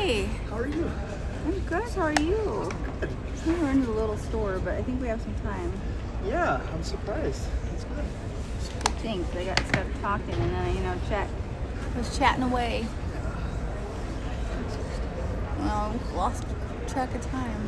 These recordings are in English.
Hey, How are you? I'm good. How are you? Good. I think we're into the little store, but I think we have some time. Yeah, I'm surprised. That's good. I think they got stuff talking, and then chat. I was chatting away. Well, lost track of time.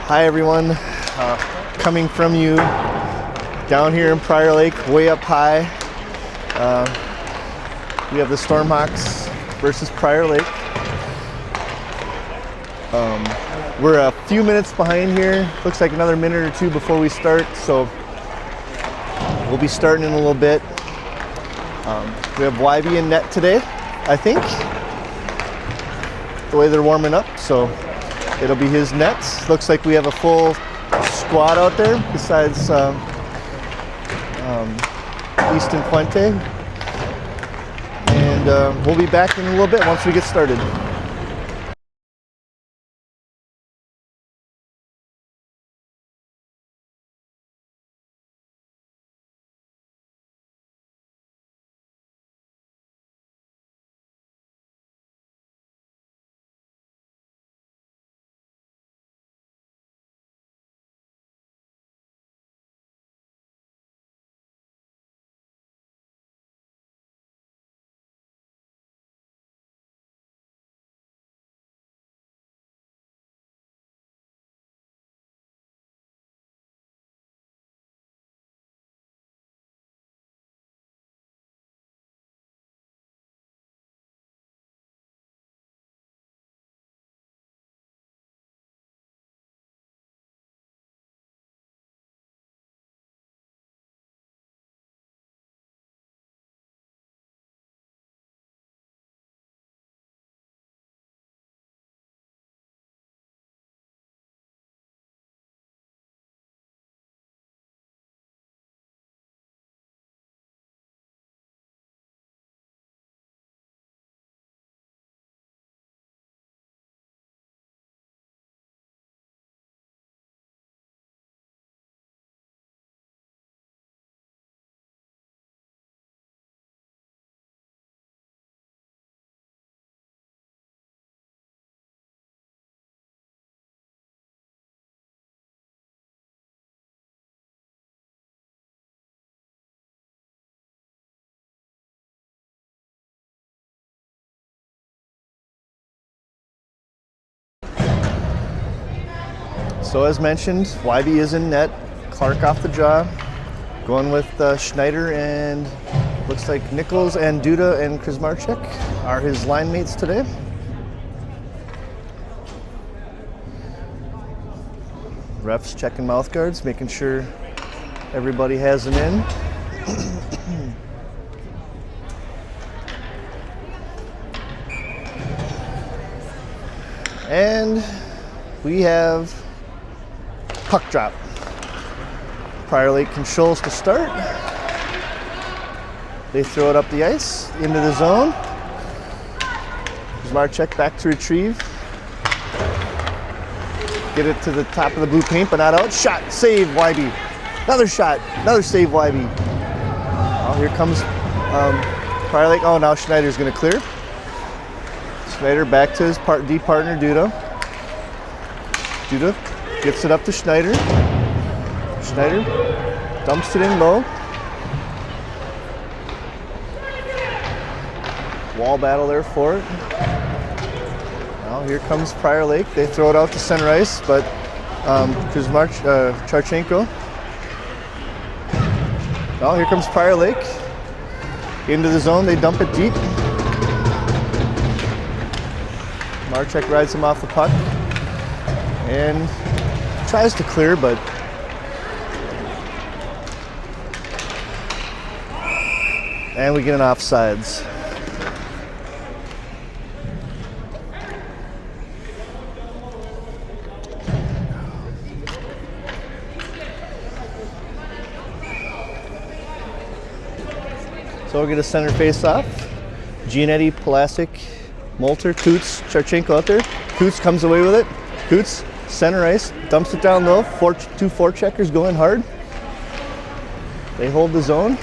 Hi, everyone. Coming from you down here in Prior Lake, way up high. We have the Stormhawks versus Prior Lake. We're a few minutes behind here. Looks like another minute or two before we start, so we'll be starting in a little bit. We have YB in net today, I think, the way they're warming up, so it'll be his nets. Looks like we have a full squad out there besides Easton Fuente. And we'll be back in a little bit once we get started. So as mentioned, YB is in net. Clark off the draw. Going with Schneider, and looks like Nichols and Duda and Krizmarchik are his line mates today. Refs checking mouth guards, making sure everybody has them in. And we have puck drop. Prior Lake controls to start. They throw it up the ice into the zone. Krizmarchik back to retrieve. Get it to the top of the blue paint, but not out. Shot, save, YB. Another shot, another save, YB. Oh, here comes Prior Lake. Oh, now Schneider's gonna clear. Schneider back to his D partner, Duda. Duda gets it up to Schneider. Schneider dumps it in low. Wall battle there for it. Now here comes Prior Lake. They throw it out to center ice, but Charchenko. Now here comes Prior Lake. Into the zone, they dump it deep. Marchek rides him off the puck and tries to clear, but and we get an offsides. So we'll get a center face off. Giannetti, Plastic, Molter, Coots, Charchenko out there. Coots comes away with it. Coots, center ice, dumps it down low. Two forecheckers going hard. They hold the zone.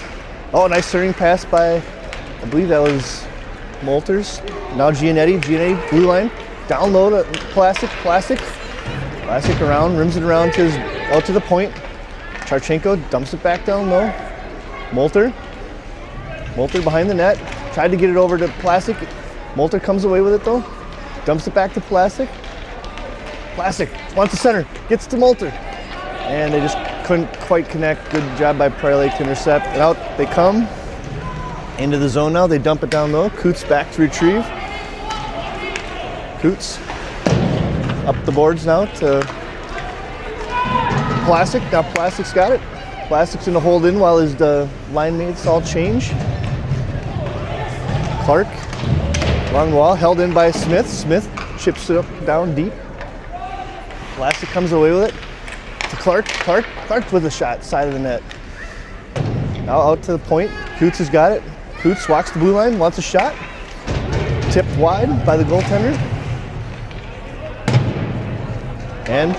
Oh, nice turning pass by, I believe that was Molters. Now Giannetti, blue line, down low to Plastic. Plastic around, rims it around to out to the point. Charchenko dumps it back down low. Molter behind the net, tried to get it over to Plastic. Molter comes away with it though, dumps it back to Plastic. Plastic wants the center, gets to Molter. And they just couldn't quite connect. Good job by Prior Lake to intercept. And out they come into the zone now. They dump it down low. Coots back to retrieve. Coots up the boards now to Plastic. Now Plastic's got it. Plastic's gonna hold in while his line mates all change. Clark, long wall, held in by Smith. Smith chips it up down deep. Plastic comes away with it to Clark. Clark with a shot, side of the net. Now out to the point. Coots has got it. Coots walks the blue line, wants a shot. Tipped wide by the goaltender. And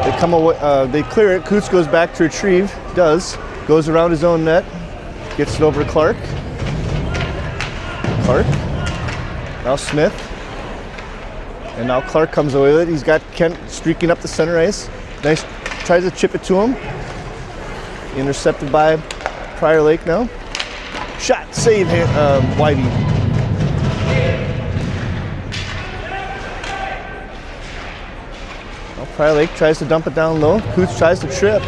they come away. They clear it. Coots goes back to retrieve. Does. Goes around his own net. Gets it over to Clark. Clark. Now Smith. And now Clark comes away with it. He's got Kent streaking up the center ice. Nice. Tries to chip it to him. Intercepted by Prior Lake now. Shot. Save. Whitey. Well, Prior Lake tries to dump it down low. Coots tries to trip.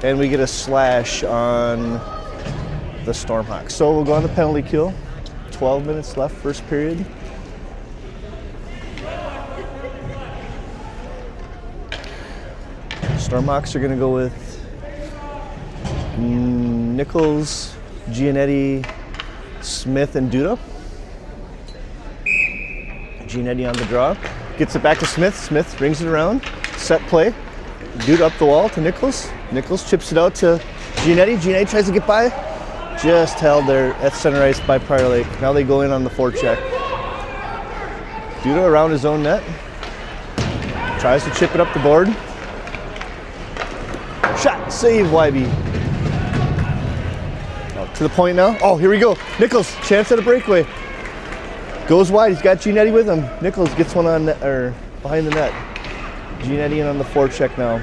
And we get a slash on the Stormhawks. So we'll go on the penalty kill. 12 minutes left, first period. Stormhawks are going to go with Nichols, Giannetti, Smith, and Duda. Giannetti on the draw. Gets it back to Smith. Smith rings it around. Set play. Duda up the wall to Nichols. Nichols chips it out to Giannetti. Giannetti tries to get by. Just held there at center ice by Prior Lake. Now they go in on the forecheck. Duda around his own net. Tries to chip it up the board. Shot, save, YB. Oh, to the point now. Oh, here we go. Nichols, chance at a breakaway. Goes wide, he's got Giannetti with him. Nichols gets one on net, or behind the net. Giannetti in on the forecheck now.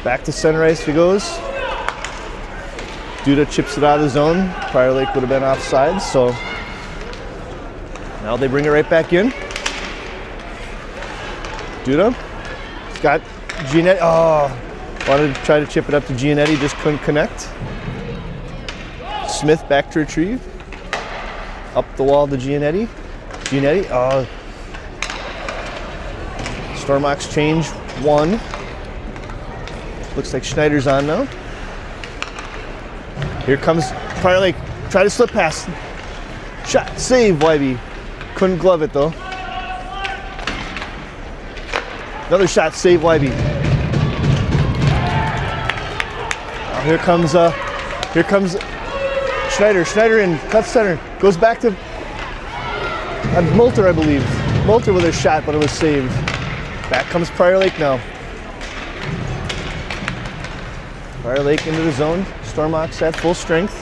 Back to center ice he goes. Duda chips it out of the zone. Prior Lake would have been offside, so now they bring it right back in. Duda. He's got Giannetti. Oh, wanted to try to chip it up to Giannetti, just couldn't connect. Smith back to retrieve. Up the wall to Giannetti. Giannetti. Oh. Stormox change 1. Looks like Schneider's on now. Here comes Prior Lake. Try to slip past. Shot. Save, Wybe. Couldn't glove it though. Another shot. Save, Wybe. Here comes Schneider. Schneider in. Cut center. Goes back to Multer, I believe. Multer with a shot, but it was saved. Back comes Prior Lake now. Prior Lake into the zone. Stormox at full strength.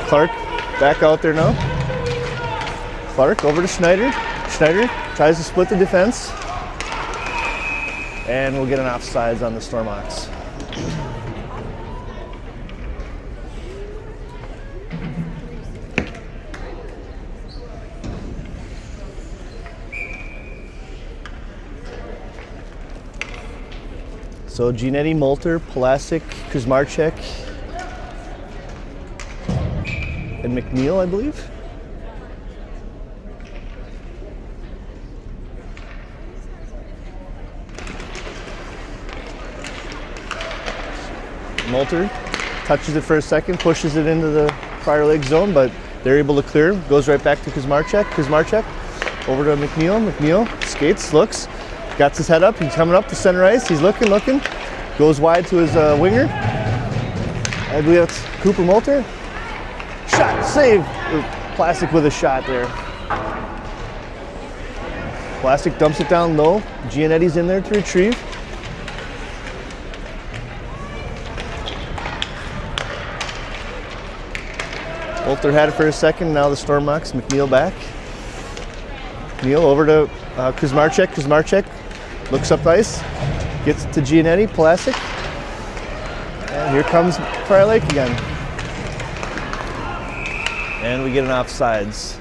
Clark back out there now. Clark over to Schneider. Schneider tries to split the defense. And we'll get an offsides on the Stormox. So Giannetti, Multer, Pulasic, Kuzmarchek, and McNeil, I believe. Multer touches it for a second, pushes it into the Prior Lake zone, but they're able to clear. Goes right back to Kuzmarchek. Kuzmarchek over to McNeil. McNeil skates, looks. Got his head up, he's coming up to center ice, he's looking, goes wide to his winger. I believe that's Cooper Multer. Shot, save! Plastic with a shot there. Plastic dumps it down low. Giannetti's in there to retrieve. Multer had it for a second, now the Stormox. McNeil back. McNeil over to Kuzmarchek. Kuzmarchek looks up ice, gets to Giannetti, Pulasic, and here comes Prior Lake again. And we get an offsides.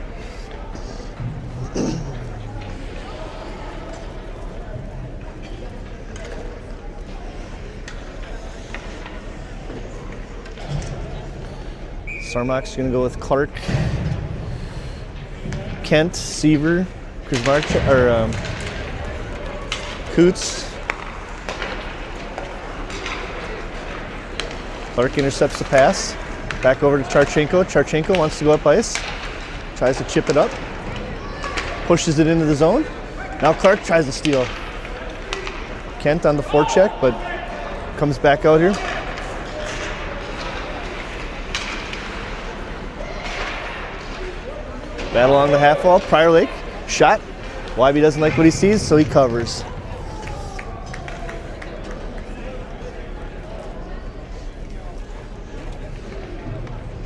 Stormox gonna go with Clark, Kent, Seaver, Kuzmarchek, or Coots. Clark intercepts the pass. Back over to Charchenko. Charchenko wants to go up ice. Tries to chip it up. Pushes it into the zone. Now Clark tries to steal. Kent on the forecheck, but comes back out here. Battle along the half wall. Prior Lake. Shot. Wybe doesn't like what he sees, so he covers.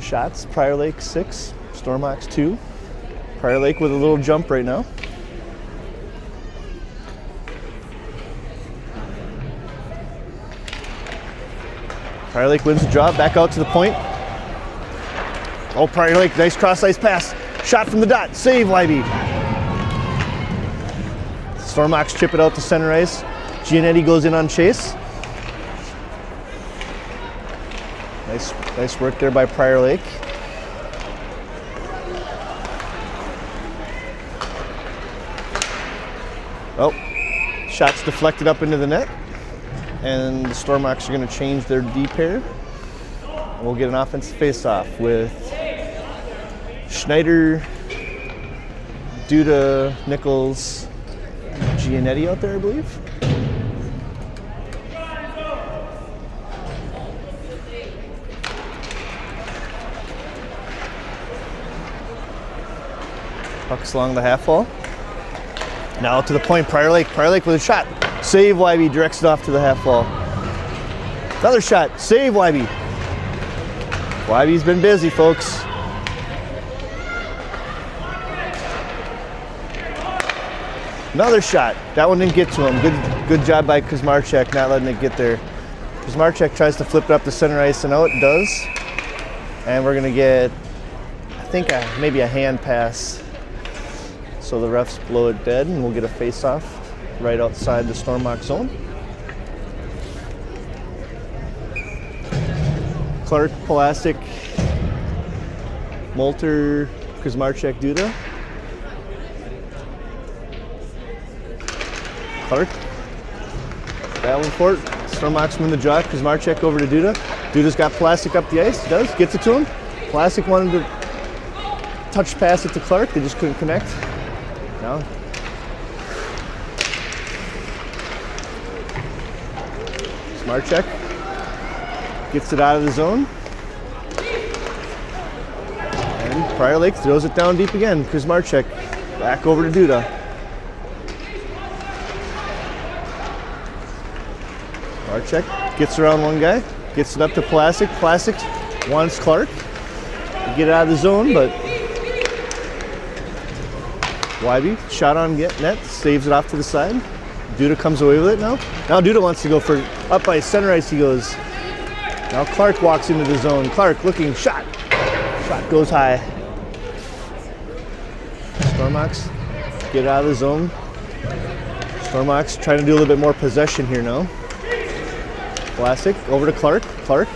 Shots. Prior Lake 6. Stormox 2. Prior Lake with a little jump right now. Prior Lake wins the draw. Back out to the point. Oh, Prior Lake. Nice cross-ice pass. Shot from the dot. Save, Wybe. Stormox chip it out to center ice. Giannetti goes in on chase. Nice work there by Prior Lake. Oh, shots deflected up into the net. And the Stormox are going to change their D pair. We'll get an offensive face-off with Schneider, Duda, Nichols, Giannetti out there, I believe. Pucks along the half wall. Now to the point, Prior Lake. Prior Lake with a shot. Save, Wybe, directs it off to the half wall. Another shot. Save, Wybe. Wybe's been busy, folks. Another shot. That one didn't get to him. Good job by Kuzmarchek not letting it get there. Kuzmarchek tries to flip it up the center ice, and it does. And we're going to get, I think, maybe a hand pass. So the refs blow it dead and we'll get a face-off right outside the Stormhawk zone. Clark, Plastic, Molter, Kuzmarchek, Duda. Clark, Davenport, Stormhawks win the draw. Kuzmarchek over to Duda. Duda's got Plastic up the ice. Does, gets it to him. Plastic wanted to touch pass it to Clark. They just couldn't connect. Now, Kuzmarchek gets it out of the zone. And Prior Lake throws it down deep again. Kuzmarchek back over to Duda. Marchek gets around one guy, gets it up to Plastic. Plastic wants Clark to get out of the zone, but Wybe shot on net, saves it off to the side. Duda comes away with it now. Now Duda wants to go for up by center ice. He goes. Now Clark walks into the zone. Clark looking, shot. Shot goes high. Stormhawks get out of the zone. Stormhawks trying to do a little bit more possession here now. Plastic over to Clark. Clark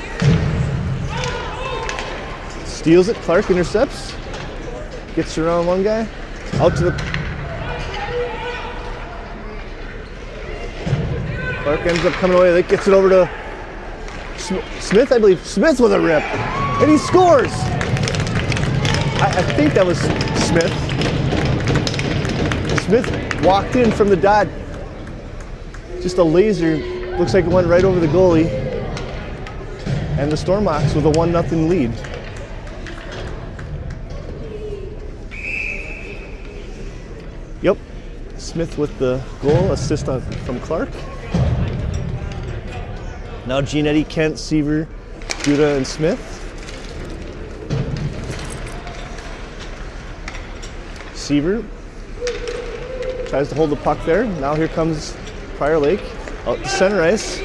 steals it. Clark intercepts. Gets around one guy. Out to the. Clark ends up coming away. Gets it over to Smith, I believe. Smith with a rip. And he scores. I think that was Smith. Smith walked in from the dot. Just a laser. Looks like it went right over the goalie. And the Stormhawks with a 1-0 lead. Yep. Smith with the goal, assist from Clark. Now Giannetti, Kent, Seaver, Duda, and Smith. Seaver tries to hold the puck there. Now here comes Prior Lake out to center ice.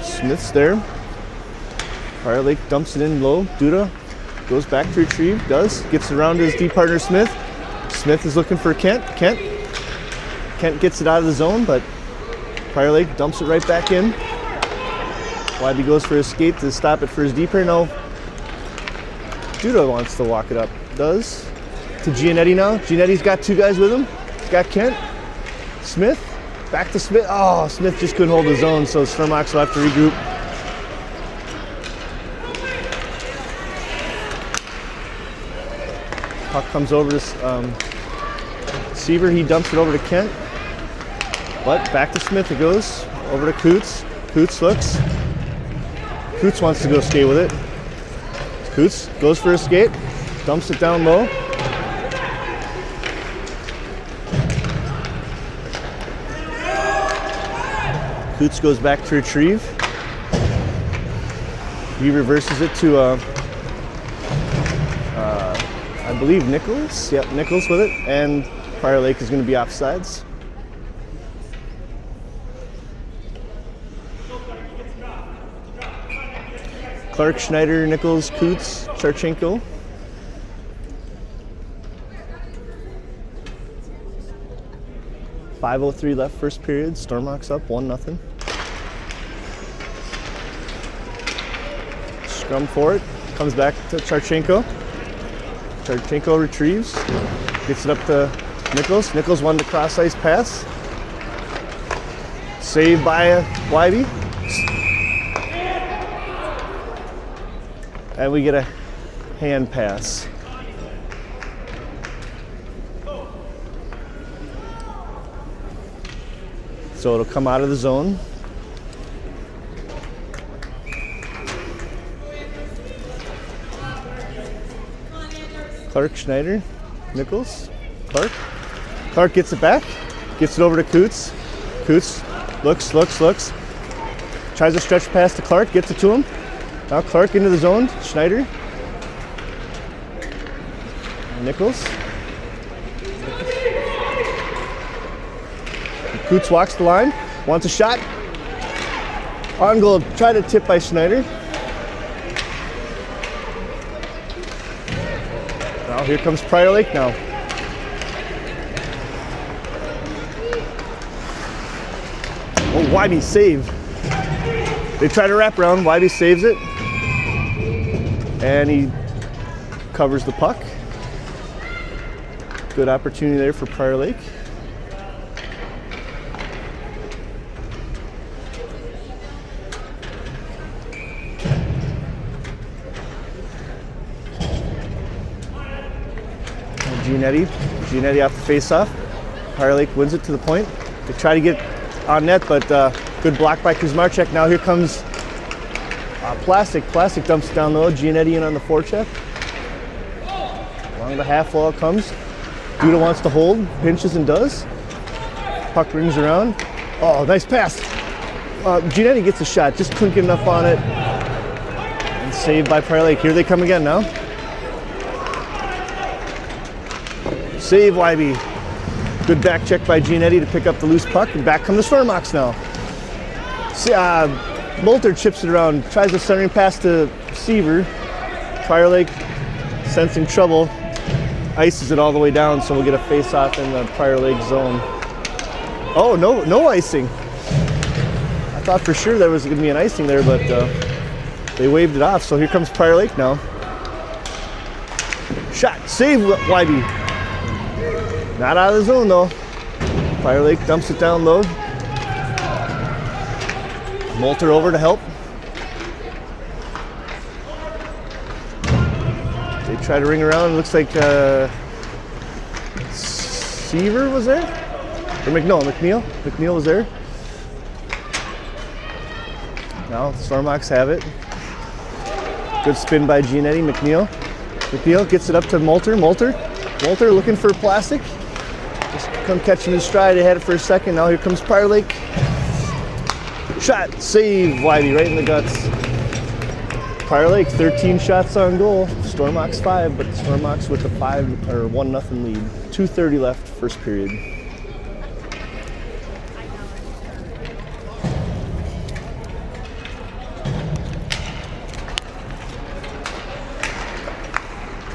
Smith's there. Prior Lake dumps it in low. Duda goes back to retrieve, gets around his D partner Smith. Smith is looking for Kent. Kent gets it out of the zone, but Prior Lake dumps it right back in. Wybe goes for his skate to stop it for his D pair. No, Duda wants to walk it up. Does. To Giannetti now. Giannetti's got two guys with him. He's got Kent. Smith. Back to Smith. Oh, Smith just couldn't hold his own, so Stormhawks will have to regroup. Puck comes over to Seaver. He dumps it over to Kent. But back to Smith it goes. Over to Coots. Coots looks. Coots wants to go skate with it. Coots goes for a skate. Dumps it down low. Coots goes back to retrieve. He reverses it to, I believe, Nichols. Yep, Nichols with it. And Prior Lake is going to be offsides. Clark, Schneider, Nichols, Coots, Charchenko. .503 left first period. Stormhawks up 1-0. Scrum for it. Comes back to Charchenko. Charchenko retrieves. Gets it up to Nichols. Nichols won the cross ice pass. Saved by Wybe. And we get a hand pass. So it'll come out of the zone. Clark, Schneider, Nichols, Clark. Clark gets it back, gets it over to Coots. Coots looks. Tries to stretch pass to Clark, gets it to him. Now Clark into the zone, Schneider. Nichols. Coots walks the line, wants a shot. On goal, try to tip by Schneider. Now here comes Prior Lake now. Oh, Wybe save. They try to wrap around. Wybe saves it. And he covers the puck. Good opportunity there for Prior Lake. Giannetti off the face-off. Prior Lake wins it to the point. They try to get on net, but good block by Kuzmarchek. Now here comes Plastic. Plastic dumps it down low. Giannetti in on the forecheck. Along the half wall it comes. Duda wants to hold, pinches and does. Puck rings around. Oh, nice pass. Giannetti gets a shot, just couldn't get enough on it. And saved by Prior Lake. Here they come again now. Save Wybe. Good back check by Giannetti to pick up the loose puck, and back come the Stormox now. Molter chips it around, tries a centering pass to Seaver. Prior Lake, sensing trouble, ices it all the way down, so we'll get a face-off in the Prior Lake zone. Oh, no icing. I thought for sure there was going to be an icing there, but they waved it off, so here comes Prior Lake now. Shot, save Wybe. Not out of the zone though. Prior Lake dumps it down low. Molter over to help. They try to ring around. It looks like Seaver was there? Or McNeil. McNeil was there. Now Stormox have it. Good spin by Giannetti. McNeil gets it up to Molter. Molter looking for Plastic. Just come catching his stride. They had it for a second. Now here comes Prior Lake. Shot, save Wybe right in the guts. Prior Lake 13 shots on goal. Stormox 5, but Stormox with a 1-0 lead. 2:30 left, first period.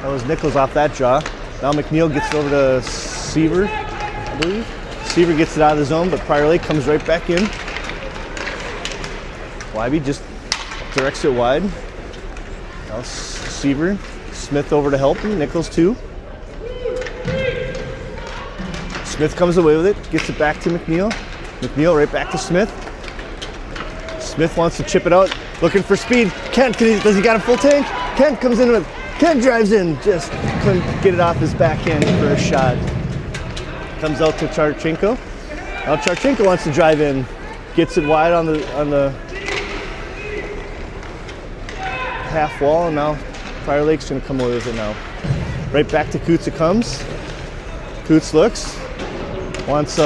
That was Nichols off that jaw. Now McNeil gets it over to Seaver, I believe. Seaver gets it out of the zone, but Prior Lake comes right back in. Wybe just directs it wide. Now Seaver, Smith over to help him. Nichols too. Smith comes away with it, gets it back to McNeil. McNeil right back to Smith. Smith wants to chip it out, looking for speed. Kent, does he got a full tank? Kent comes in with. Kent drives in, just couldn't get it off his backhand for a shot. Comes out to Charchenko. Now Charchenko wants to drive in, gets it wide on the half wall, and now Prior Lake's gonna come away with it now. Right back to Coots it comes. Coots looks, wants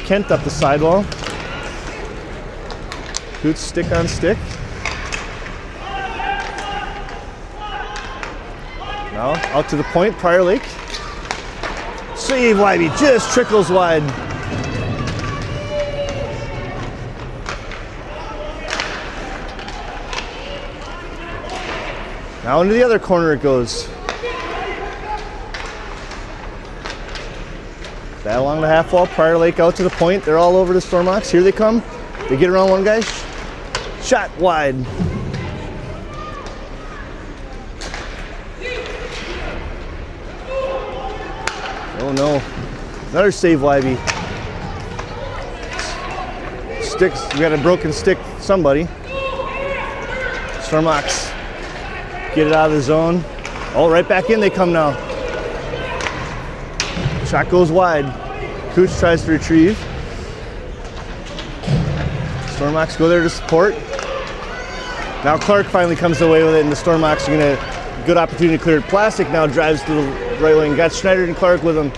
Kent up the sidewall. Coots stick on stick. Now out to the point, Prior Lake. Save Wybe, just trickles wide. Now into the other corner it goes. That along the half wall, Prior Lake out to the point. They're all over the Stormox. Here they come. They get around one guy. Shot wide. Oh no. Another save, Wybe. Sticks, we got a broken stick, somebody. Stormox. Get it out of the zone. Oh, right back in they come now. Shot goes wide. Cooch tries to retrieve. Stormox go there to support. Now Clark finally comes away with it, and the Stormox are gonna, good opportunity to clear it. Plastic now drives to the right wing. Got Schneider and Clark with him.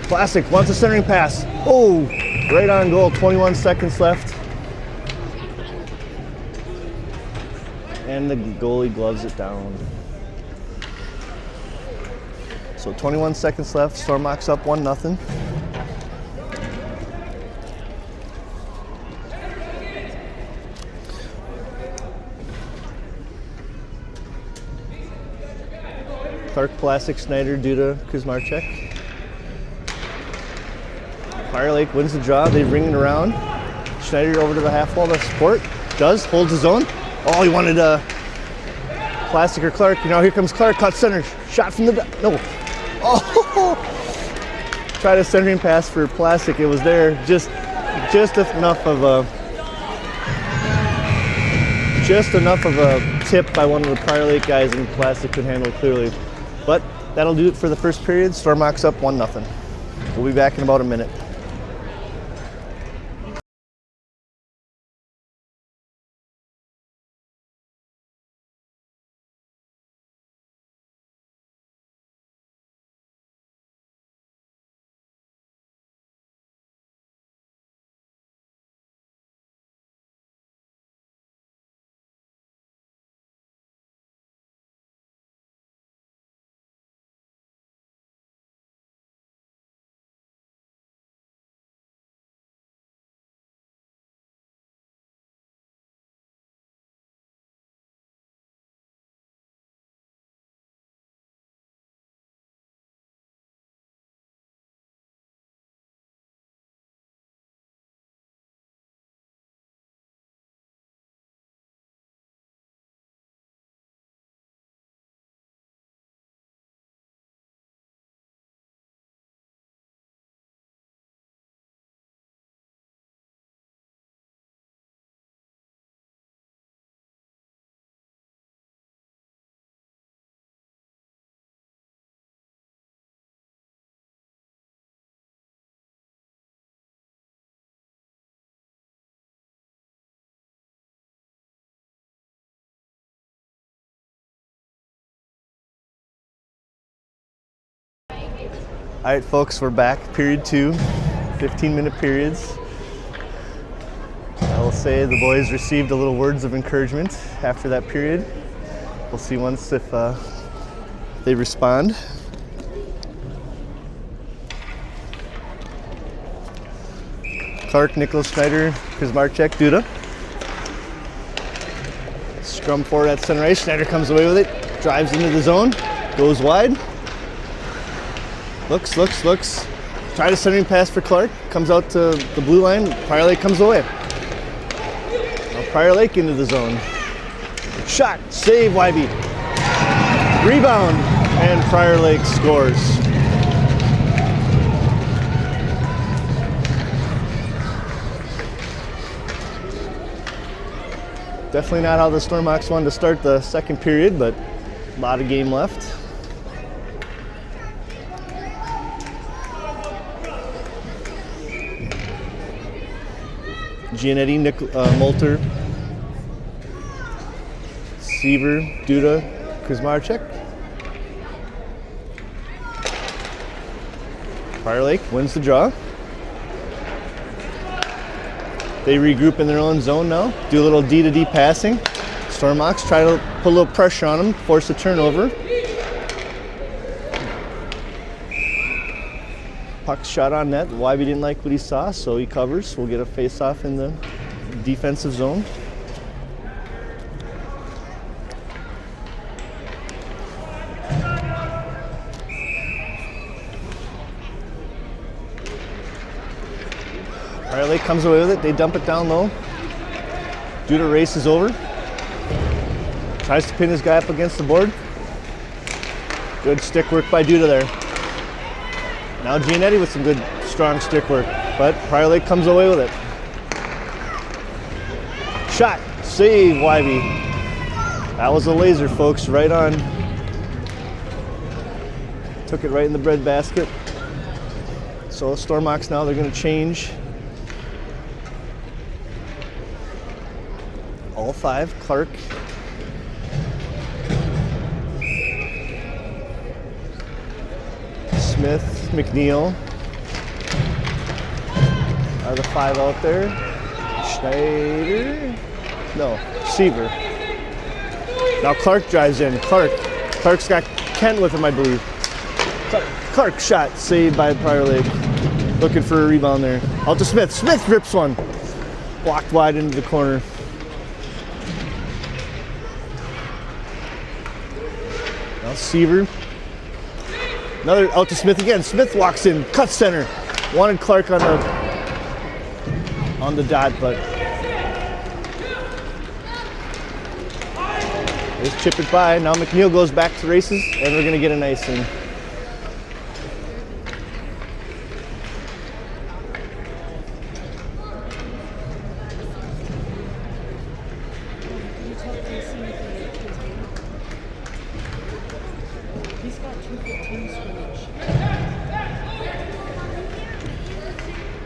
Plastic wants a centering pass. Oh, right on goal. 21 seconds left. And the goalie gloves it down. So 21 seconds left. Stormox up 1-0. Clark, Plastic, Schneider, Duda, Kuzmarchek. Prior Lake wins the draw. They ring it around. Schneider over to the half wall to support. Does, holds his own. Oh, he wanted Plastic or Clark. You know, here comes Clark, cut center. Shot from the back. No. Oh! Tried a centering pass for Plastic. It was there. Just enough of a tip by one of the Prior Lake guys, and Plastic could handle it clearly. But that'll do it for the first period. Storm Hawks up 1-0. We'll be back in about a minute. All right, folks, we're back. Period 2, 15-minute periods. I will say the boys received a little words of encouragement after that period. We'll see once if they respond. Clark, Nicholas, Schneider, Kuzmarchek, Duda. Scrum forward at center ice. Schneider comes away with it, drives into the zone, goes wide. Looks. Tried a centering pass for Clark. Comes out to the blue line. Prior Lake comes away. Now Prior Lake into the zone. Shot. Save, Wybe. Rebound. And Prior Lake scores. Definitely not how the Storm Hawks wanted to start the second period, but a lot of game left. Giannetti, Molter, Seaver, Duda, Kuzmarchek. Prior Lake wins the draw. They regroup in their own zone now, do a little D-to-D passing. Storm Hawks try to put a little pressure on them, force a turnover. Puck shot on net. Wybe didn't like what he saw, so he covers. We'll get a face-off in the defensive zone. Prior Lake comes away with it. They dump it down low. Duda races over. Tries to pin his guy up against the board. Good stick work by Duda there. Now Giannetti with some good, strong stick work, but Prior Lake comes away with it. Shot, save, Wybe. That was a laser, folks, right on. Took it right in the bread basket. So Storm Hawks now, they're gonna change. All five, Clark. Smith, McNeil are the five out there. Schneider, no, Seaver. Now Clark drives in. Clark's got Kent with him, I believe. Clark shot, saved by Prior Lake. Looking for a rebound there. Out to Smith. Smith rips one. Blocked wide into the corner. Now Seaver. Another out to Smith again. Smith walks in, cuts center. Wanted Clark on on the dot, but just chip it by. Now McNeil goes back to races, and we're gonna get an icing.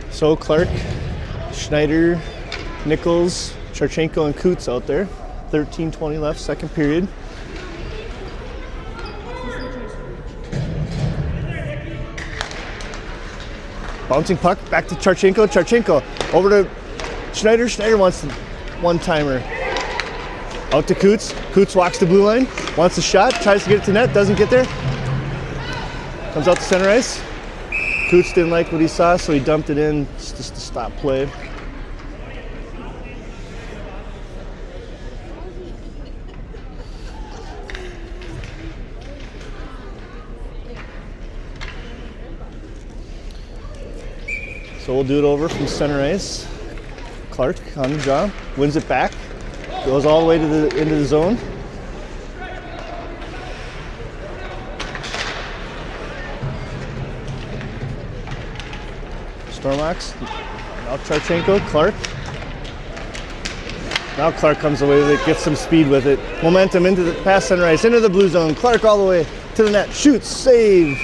So Clark, Schneider, Nichols, Charchenko, and Coots out there. 13:20 left, second period. Bouncing puck, back to Charchenko. Charchenko over to Schneider. Schneider wants the one-timer. Out to Coots. Coots walks the blue line, wants a shot, tries to get it to net, doesn't get there. Comes out to center ice. Coots didn't like what he saw, so he dumped it in just to stop play. So we'll do it over from center ice. Clark on the draw, wins it back, goes all the way to into the zone. Stormox, now Charchenko, Clark. Now Clark comes away with it, gets some speed with it. Momentum into the past center ice, into the blue zone. Clark all the way to the net, shoots, save.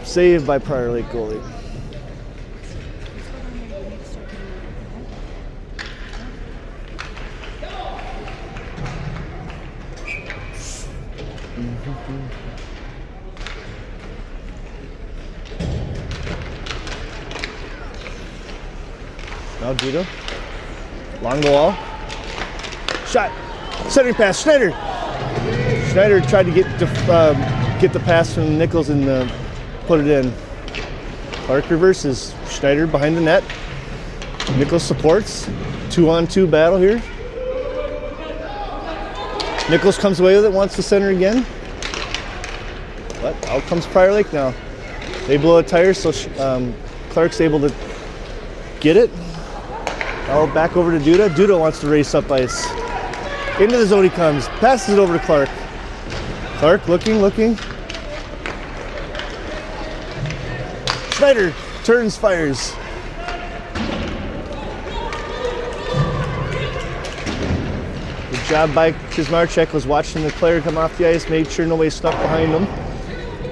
Saved by Prior Lake goalie. Now Duda, along the wall, shot, centering pass, Schneider. Schneider tried to get the pass from Nichols and put it in. Clark reverses, Schneider behind the net. Nichols supports, 2-on-2 battle here. Nichols comes away with it, wants to center again. But out comes Prior Lake now. They blow a tire, so Clark's able to get it. Now back over to Duda. Duda wants to race up ice. Into the zone he comes. Passes it over to Clark. Clark looking. Schneider turns, fires. Good job by Kuzmarchek, was watching the player come off the ice, made sure nobody snuck behind him.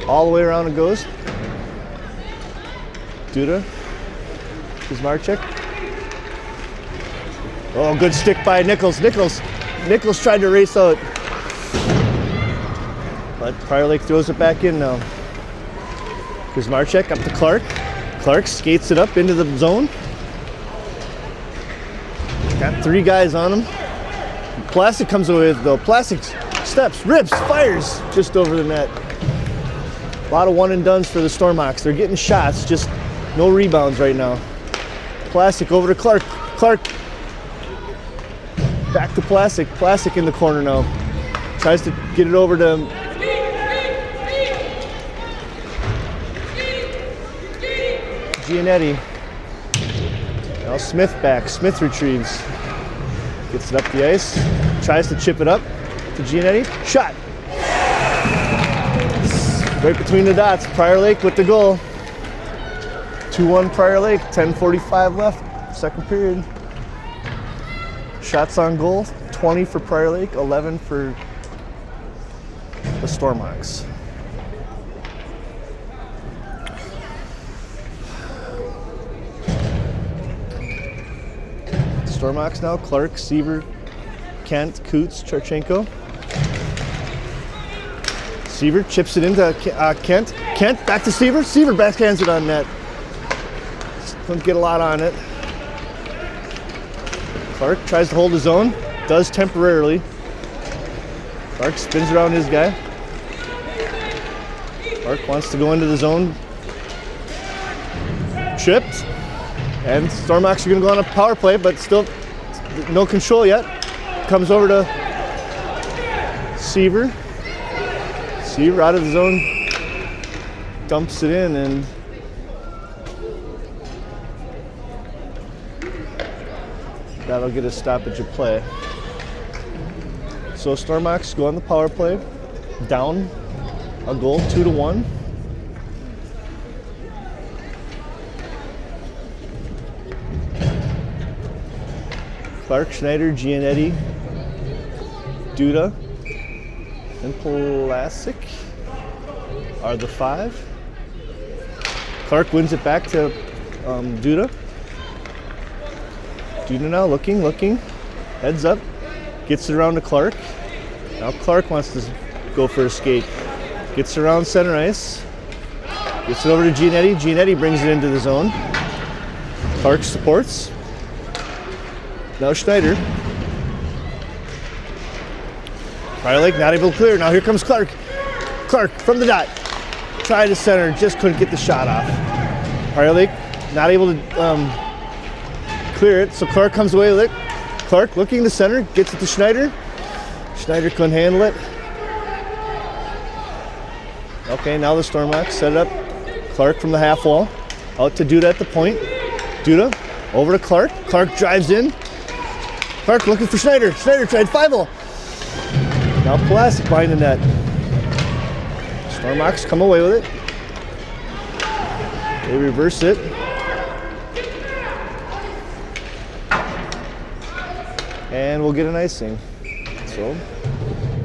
All the way around it goes. Duda, Kuzmarchek. Oh, good stick by Nichols. Nichols tried to race out. But Prior Lake throws it back in now. Kuzmarchek up to Clark. Clark skates it up into the zone. Got 3 guys on him. Plastic comes away with it though. Plastic steps, rips, fires just over the net. A lot of one and dones for the Stormox. They're getting shots, just no rebounds right now. Plastic over to Clark. Clark back to Plastic. Plastic in the corner now. Tries to get it over to Giannetti. Now Smith back. Smith retrieves. Gets it up the ice. Tries to chip it up to Giannetti. Shot. Right between the dots. Prior Lake with the goal. 2-1 Prior Lake. 10:45 left. Second period. Shots on goal. 20 for Prior Lake. 11 for the Stormox. Stormox now, Clark, Seaver, Kent, Coots, Charchenko. Seaver chips it into Kent. Kent back to Seaver. Seaver backhands it on net. Don't get a lot on it. Clark tries to hold his own. Does temporarily. Clark spins around his guy. Clark wants to go into the zone. Tripped. And Stormox are going to go on a power play, but still no control yet. Comes over to Seaver. Seaver out of the zone, dumps it in, and That'll get a stoppage of play. So Stormox go on the power play, down a goal, 2-1. Clark, Schneider, Gianetti, Duda, and Pulasic are the 5. Clark wins it back to Duda. Duda now looking, heads up, gets it around to Clark. Now Clark wants to go for a skate. Gets it around center ice. Gets it over to Gianetti. Gianetti brings it into the zone. Clark supports. Now Schneider. Prior Lake not able to clear. Now here comes Clark. Clark from the dot. Tried to center, just couldn't get the shot off. Prior Lake not able to clear it, so Clark comes away with it. Clark looking to center, gets it to Schneider. Schneider couldn't handle it. Okay, now the Stormox set it up. Clark from the half wall. Out to Duda at the point. Duda over to Clark. Clark drives in. Clark looking for Schneider. Schneider tried 5-0. Now Pulasic behind the net. Stormox come away with it. They reverse it. And we'll get an icing. So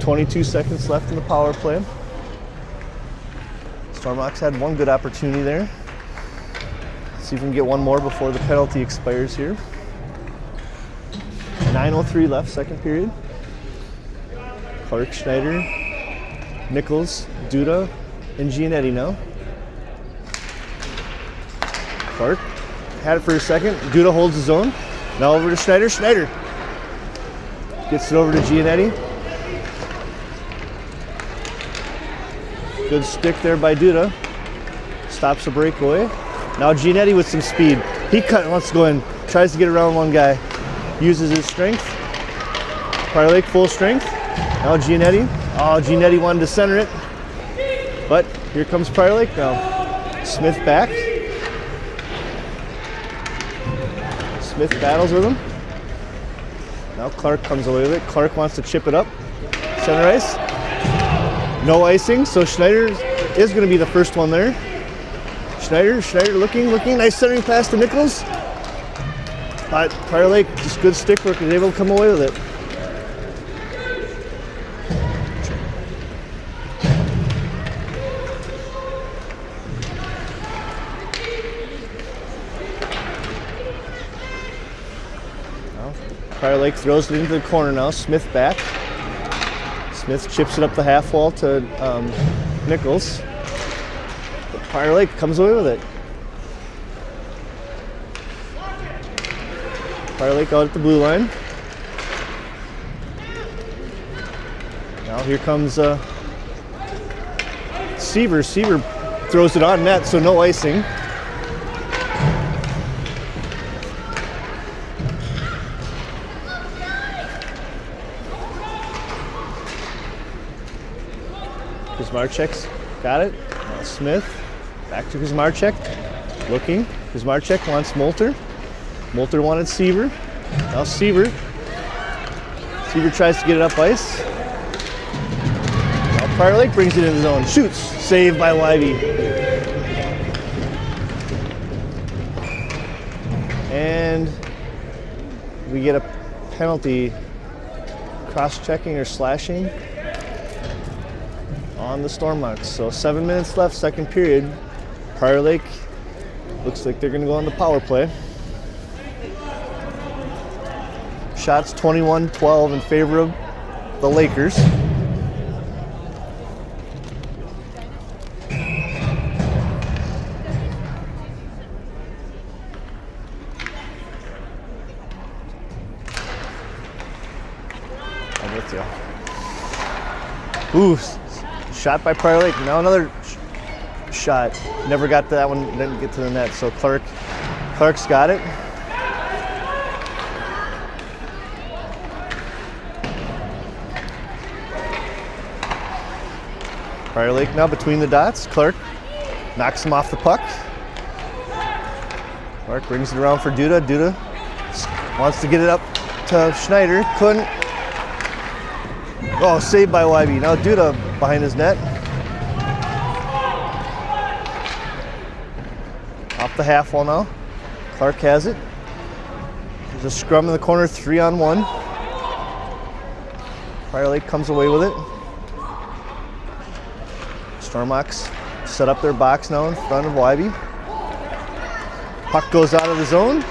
22 seconds left in the power play. Stormox had one good opportunity there. See if we can get one more before the penalty expires here. 9:03 left, second period. Clark, Schneider, Nichols, Duda, and Gianetti now. Clark had it for a second. Duda holds his own. Now over to Schneider. Schneider gets it over to Gianetti. Good stick there by Duda. Stops a breakaway. Now Gianetti with some speed. He wants to go in. Tries to get around one guy. Uses his strength. Prior Lake full strength. Now Gianetti. Oh, Gianetti wanted to center it. But here comes Prior Lake now. Smith back. Smith battles with him. Now Clark comes away with it. Clark wants to chip it up. Center ice. No icing, so Schneider is going to be the first one there. Schneider looking. Nice centering pass to Nichols. But Prior Lake, just good stick work, is able to come away with it. Prior Lake throws it into the corner now. Smith back. Smith chips it up the half wall to Nichols. But Prior Lake comes away with it. Prior Lake out at the blue line. Now here comes Seaver. Seaver throws it on net, so no icing. Kuzmarchek's got it. Now Smith back to Kuzmarchek. Looking. Kuzmarchek wants Molter. Molter wanted Seaver. Now Seaver. Seaver tries to get it up ice. Now Prior Lake brings it in his own. Shoots. Saved by Livey. And we get a penalty. Cross-checking or slashing on the Stormox. So 7 minutes left, second period. Prior Lake looks like they're going to go on the power play. Shots 21-12 in favor of the Lakers. I'm with you. Ooh, shot by Prior Lake. Now another shot. Never got to that one, didn't get to the net. So Clark's got it. Prior Lake now between the dots. Clark knocks him off the puck. Clark brings it around for Duda. Duda wants to get it up to Schneider. Couldn't. Oh, saved by Wybe. Now Duda behind his net. Off the half wall now. Clark has it. There's a scrum in the corner, 3-on-1. Prior Lake comes away with it. Stormox set up their box now in front of Wybe. Puck goes out of the zone.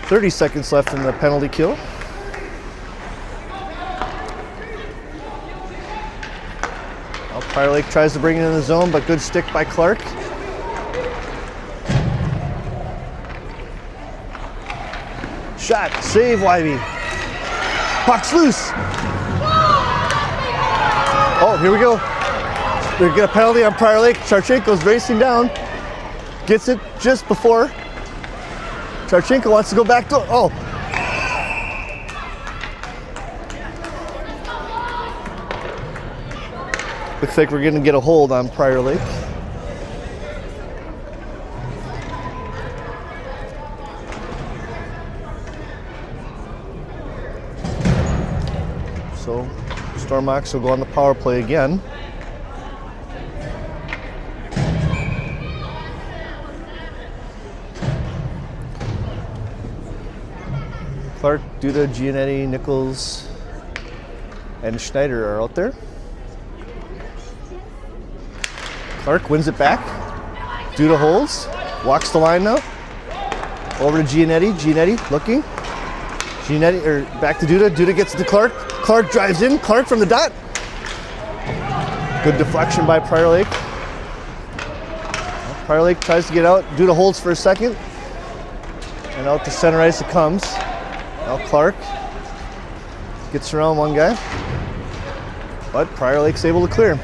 30 seconds left in the penalty kill. Now Prior Lake tries to bring it in the zone, but good stick by Clark. Shot, save Wybe. Puck's loose. Oh, here we go. They get a penalty on Prior Lake. Charchenko's racing down. Gets it just before. Charchenko wants to go back to, oh. Looks like we're gonna get a hold on Prior Lake. So Stormox will go on the power play again. Clark, Duda, Giannetti, Nichols, and Schneider are out there. Clark wins it back. Duda holds, walks the line now. Over to Giannetti. Giannetti looking. Giannetti, or back to Duda. Duda gets it to Clark. Clark drives in. Clark from the dot. Good deflection by Prior Lake. Prior Lake tries to get out. Duda holds for a second. And out to center ice it comes. Now Clark gets around one guy, but Prior Lake's able to clear.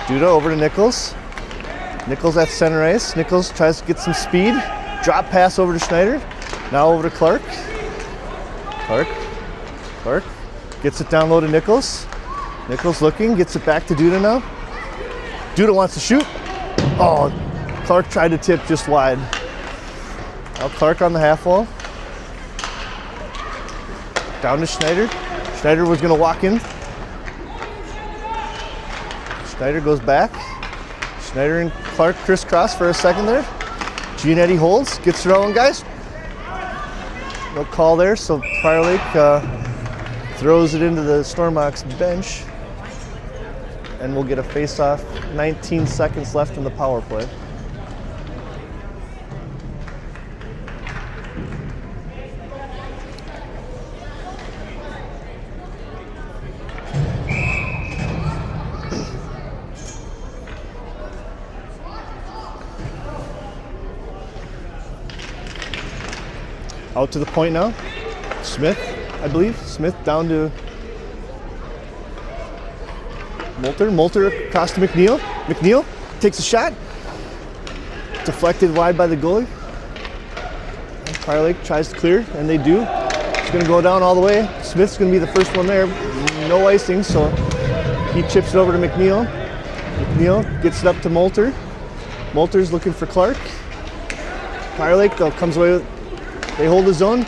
Duda over to Nichols. Nichols at center ice. Nichols tries to get some speed. Drop pass over to Schneider. Now over to Clark. Clark gets it down low to Nichols. Nichols looking, gets it back to Duda now. Duda wants to shoot. Oh, Clark tried to tip just wide. Now Clark on the half wall. Down to Schneider. Schneider was going to walk in. Schneider goes back. Schneider and Clark crisscross for a second there. Giannetti holds, gets around guys. No call there, so Prior Lake throws it into the Stormox bench. And we'll get a face-off. 19 seconds left in the power play. Out to the point now. Smith, I believe. Smith down to Moulter. Moulter across to McNeil. McNeil takes a shot. Deflected wide by the goalie. Prior Lake tries to clear, and they do. It's going to go down all the way. Smith's going to be the first one there. No icing, so he chips it over to McNeil. McNeil gets it up to Moulter. Moulter's looking for Clark. Prior Lake, though, comes away with. They hold the zone.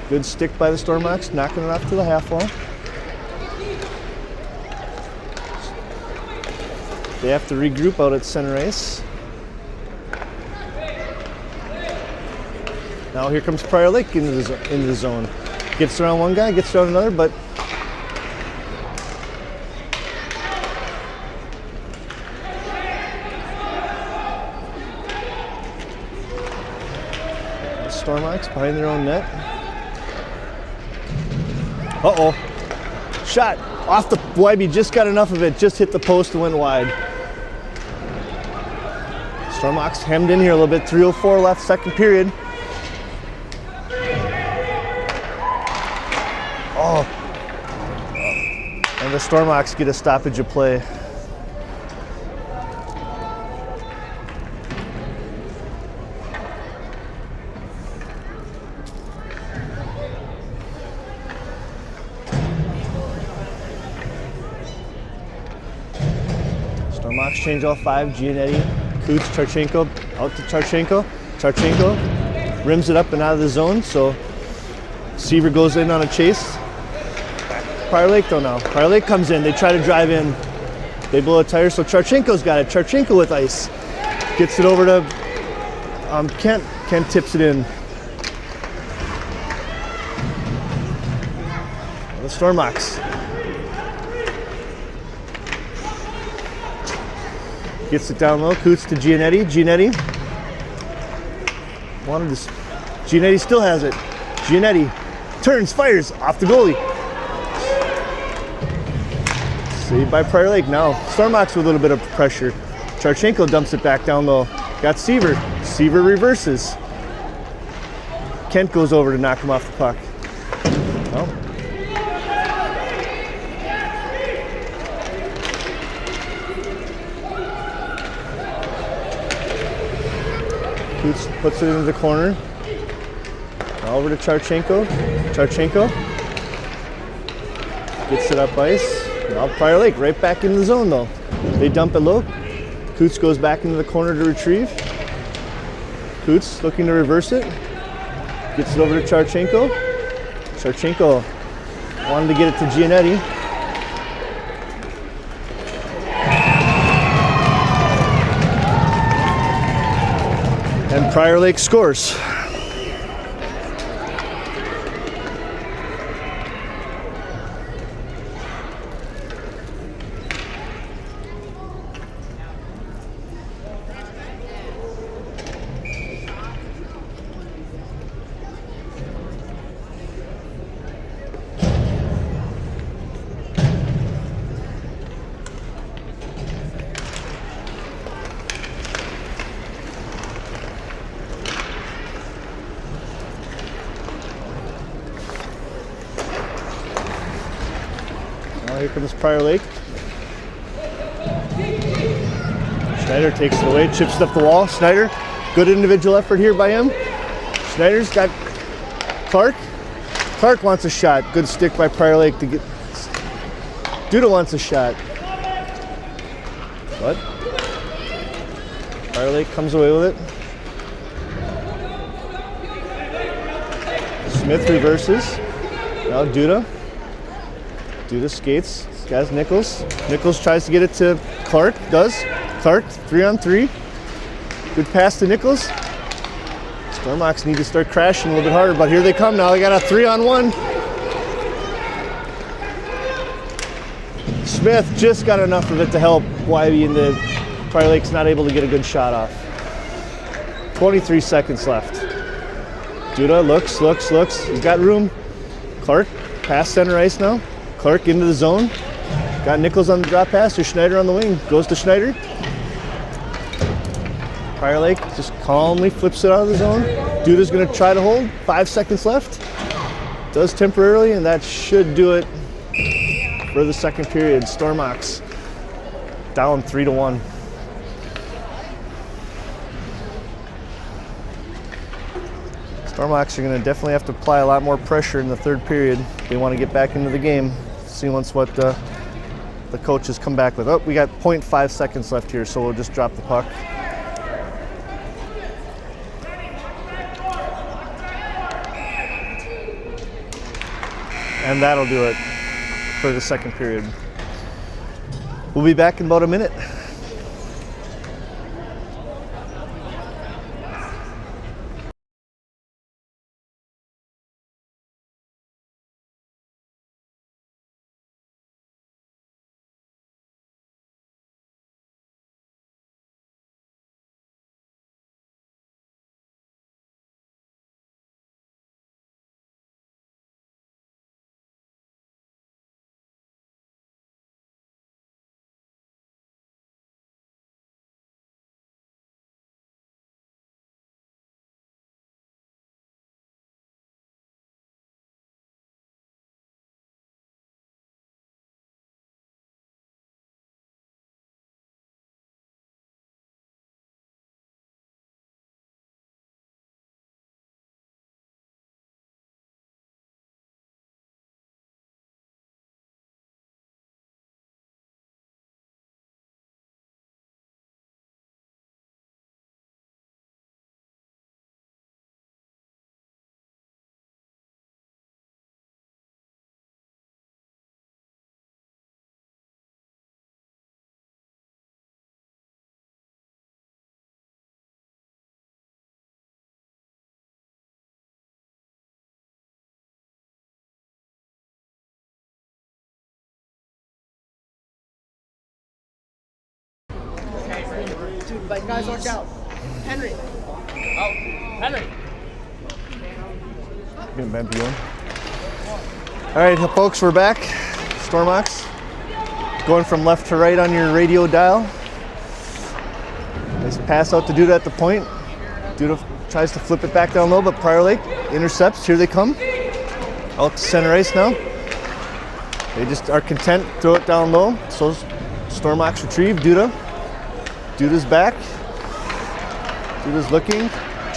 Good stick by the Stormox, knocking it off to the half wall. They have to regroup out at center ice. Now here comes Prior Lake into the zone. Gets around one guy, gets around another, but Stormox behind their own net. Uh-oh. Shot off the Wybe, just got enough of it, just hit the post and went wide. Stormox hemmed in here a little bit, 3:04 left, second period. Oh. And the Stormox get a stoppage of play. Stormox change all five. Giannetti, Coots, Charchenko, out to Charchenko. Charchenko rims it up and out of the zone. So Seaver goes in on a chase. Prior Lake though now. Prior Lake comes in. They try to drive in. They blow a tire. So Charchenko's got it. Charchenko with ice. Gets it over to Kent. Kent tips it in. The Stormox. Gets it down low. Coots to Giannetti. Giannetti. Giannetti still has it. Giannetti turns, fires off the goalie. Saved by Prior Lake now. Stormox with a little bit of pressure. Charchenko dumps it back down low. Got Seaver. Seaver reverses. Kent goes over to knock him off the puck. Well, Coots puts it into the corner. Now over to Charchenko. Charchenko gets it up ice. Now Prior Lake right back in the zone though. They dump it low. Coots goes back into the corner to retrieve. Coots looking to reverse it. Gets it over to Charchenko. Charchenko wanted to get it to Giannetti. And Prior Lake scores. Here comes Prior Lake. Schneider takes it away, chips it up the wall. Schneider, good individual effort here by him. Schneider's got Clark. Clark wants a shot. Good stick by Prior Lake to get. Duda wants a shot. But Prior Lake comes away with it. Smith reverses. Now Duda. Duda skates. This guy's Nichols. Nichols tries to get it to Clark. Does. Clark 3-on-3. Good pass to Nichols. Stormox need to start crashing a little bit harder, but here they come now. They got a 3-on-1. Smith just got enough of it to help Wybe, and the Prior Lake's not able to get a good shot off. 23 seconds left. Duda looks. He's got room. Clark, past center ice now. Clark into the zone. Got Nichols on the drop pass to Schneider on the wing. Goes to Schneider. Prior Lake just calmly flips it out of the zone. Duda's going to try to hold. 5 seconds left. Does temporarily, and that should do it for the second period. Stormox down 3-1. Stormox are going to definitely have to apply a lot more pressure in the third period. They want to get back into the game. See once what the coaches come back with. Oh, we got 0.5 seconds left here, so we'll just drop the puck. And that'll do it for the second period. We'll be back in about a minute. but guys, watch out. Henry. Oh, Henry. All right, folks, we're back. Stormox. Going from left to right on your radio dial. Nice pass out to Duda at the point. Duda tries to flip it back down low, but Prior Lake intercepts. Here they come. Out to center ice now. They just are content, throw it down low. So Stormox retrieve. Duda's back. Duda's looking.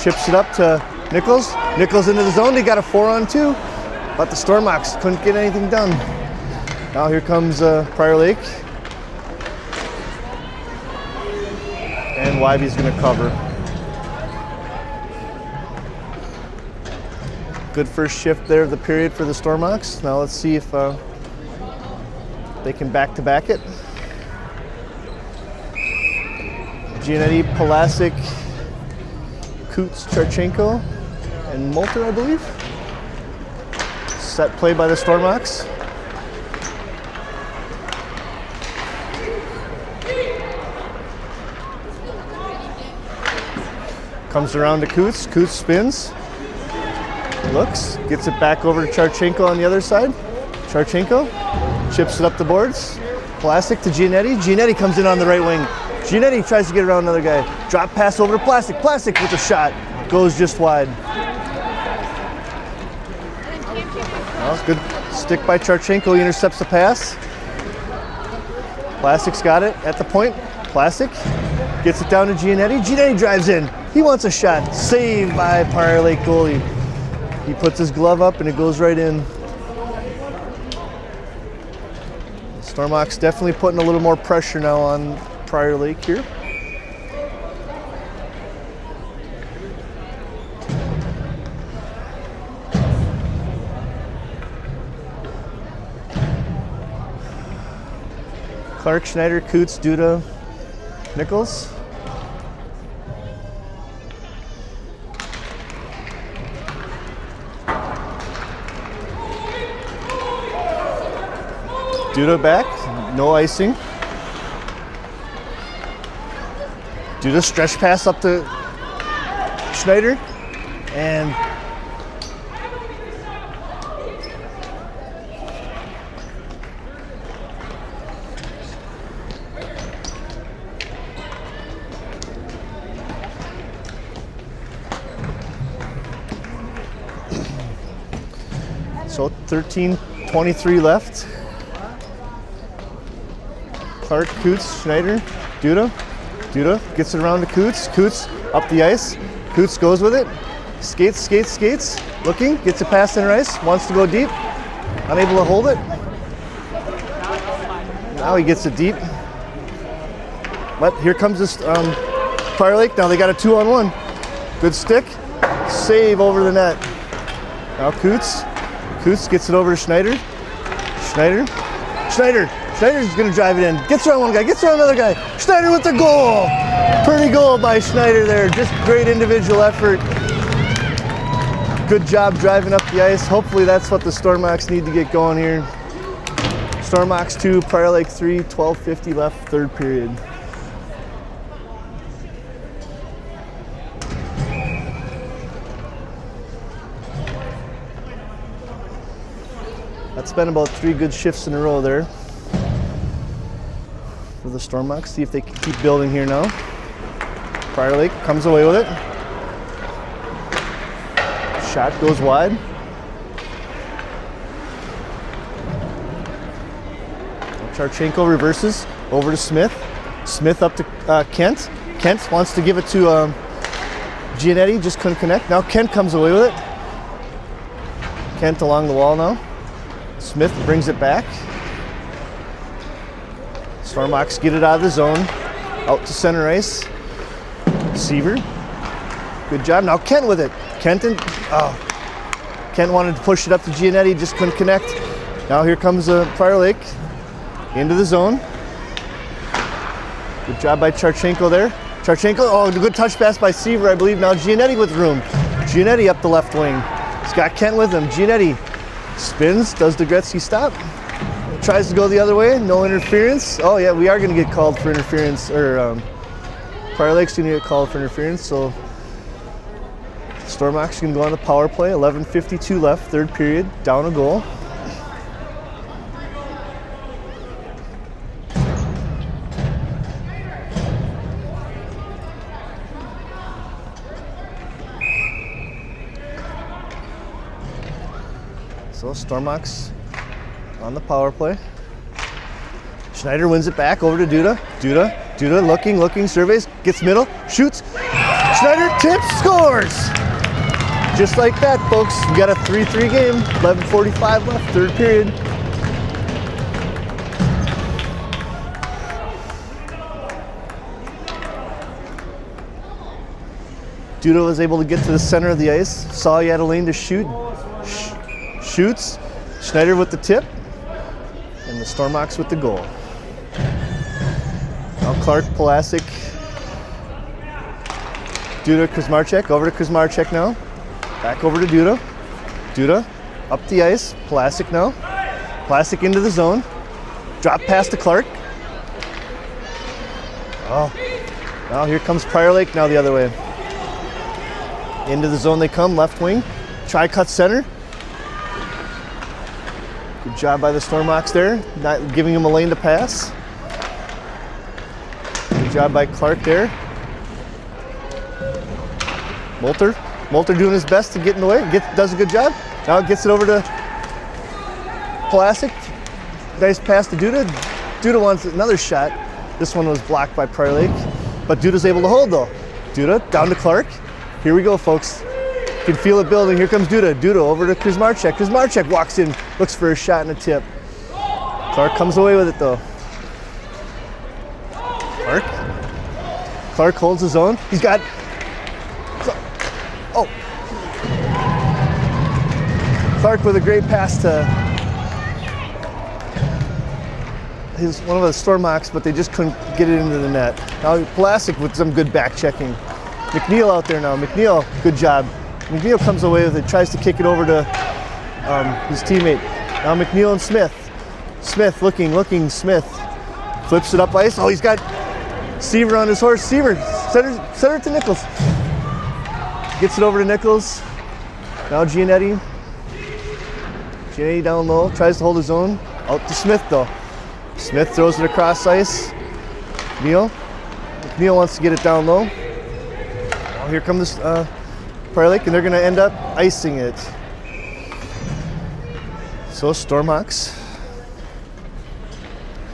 Chips it up to Nichols. Nichols into the zone. They got a 4-on-2. But the Stormox couldn't get anything done. Now here comes Prior Lake. And Wybe's going to cover. Good first shift there of the period for the Stormox. Now let's see if they can back-to-back it. Giannetti, Palasic, Coots, Charchenko, and Molter, I believe. Set play by the Stormox. Comes around to Coots. Coots spins. Looks. Gets it back over to Charchenko on the other side. Charchenko chips it up the boards. Palasic to Giannetti. Giannetti comes in on the right wing. Giannetti tries to get around another guy. Drop pass over to Palasic. Palasic with a shot. Goes just wide. Well, good stick by Charchenko. He intercepts the pass. Palasic's got it at the point. Palasic gets it down to Giannetti. Giannetti drives in. He wants a shot. Saved by Prior Lake goalie. He puts his glove up and it goes right in. Stormox definitely putting a little more pressure now on Prior Lake here. Clark, Schneider, Coots, Duda, Nichols. Duda back, no icing. Duda stretch pass up to Schneider, and so 13:23 left. Clark, Coots, Schneider, Duda. Duda gets it around to Coots. Coots up the ice. Coots goes with it. Skates, skates, skates. Looking, gets a pass center ice. Wants to go deep. Unable to hold it. Now he gets it deep. But here comes this Prior Lake. Now they got a 2-on-1. Good stick. Save over the net. Now Coots. Coots gets it over to Schneider. Schneider. Schneider. Schneider's going to drive it in. Gets around one guy, gets around another guy. Schneider with the goal. Pretty goal by Schneider there. Just great individual effort. Good job driving up the ice. Hopefully that's what the Stormox need to get going here. Stormox 2, Prior Lake 3, 12:50 left, third period. That's been about 3 good shifts in a row there for the Stormox. See if they can keep building here now. Prior Lake comes away with it. Shot goes wide. Charchenko reverses over to Smith. Smith up to Kent. Kent wants to give it to Giannetti, just couldn't connect. Now Kent comes away with it. Kent along the wall now. Smith brings it back. Stormox get it out of the zone. Out to center ice. Seaver. Good job. Now Kent with it. Kent wanted to push it up to Giannetti, just couldn't connect. Now here comes Prior Lake into the zone. Good job by Charchenko there. Charchenko, good touch pass by Seaver, I believe. Now Giannetti with room. Giannetti up the left wing. He's got Kent with him. Giannetti spins, does the Gretzky stop. Tries to go the other way, no interference. Oh yeah, we are gonna get called for interference, or Prior Lake's gonna get called for interference, so Stormox gonna go on the power play. 11:52 left, third period, down a goal. So Stormox on the power play. Schneider wins it back over to Duda. Duda looking, surveys, gets middle, shoots. Schneider tips, scores! Just like that, folks. We got a 3-3 game. 11:45 left, third period. Duda was able to get to the center of the ice. Saw he had a lane to shoot. Shoots. Schneider with the tip. And the Stormox with the goal. Now Clark, Pulasic. Duda, Kuzmarchek. Over to Kuzmarchek now. Back over to Duda. Duda up the ice. Pulasic now. Pulasic into the zone. Drop pass to Clark. Oh. Now here comes Prior Lake now the other way. Into the zone they come, left wing. Try cut center. Good job by the Stormox there, not giving him a lane to pass. Good job by Clark there. Molter doing his best to get in the way, does a good job. Now gets it over to Pulasic. Nice pass to Duda. Duda wants another shot. This one was blocked by Prior Lake, but Duda's able to hold though. Duda down to Clark. Here we go, folks. You can feel it building. Here comes Duda. Duda over to Kuzmarchek. Kuzmarchek walks in, looks for a shot and a tip. Clark comes away with it though. Clark holds his own. He's got. Oh. Clark with a great pass to one of the Stormox, but they just couldn't get it into the net. Now Pulasic with some good back checking. McNeil out there now. McNeil, good job. McNeil comes away with it, tries to kick it over to his teammate. Now McNeil and Smith. Smith looking, Smith. Flips it up ice. Oh, he's got Seaver on his horse. Seaver, center it to Nichols. Gets it over to Nichols. Now Giannetti. Giannetti down low, tries to hold his own. Out to Smith though. Smith throws it across ice. McNeil wants to get it down low. Oh, here comes Prior Lake, and they're going to end up icing it. So Stormox.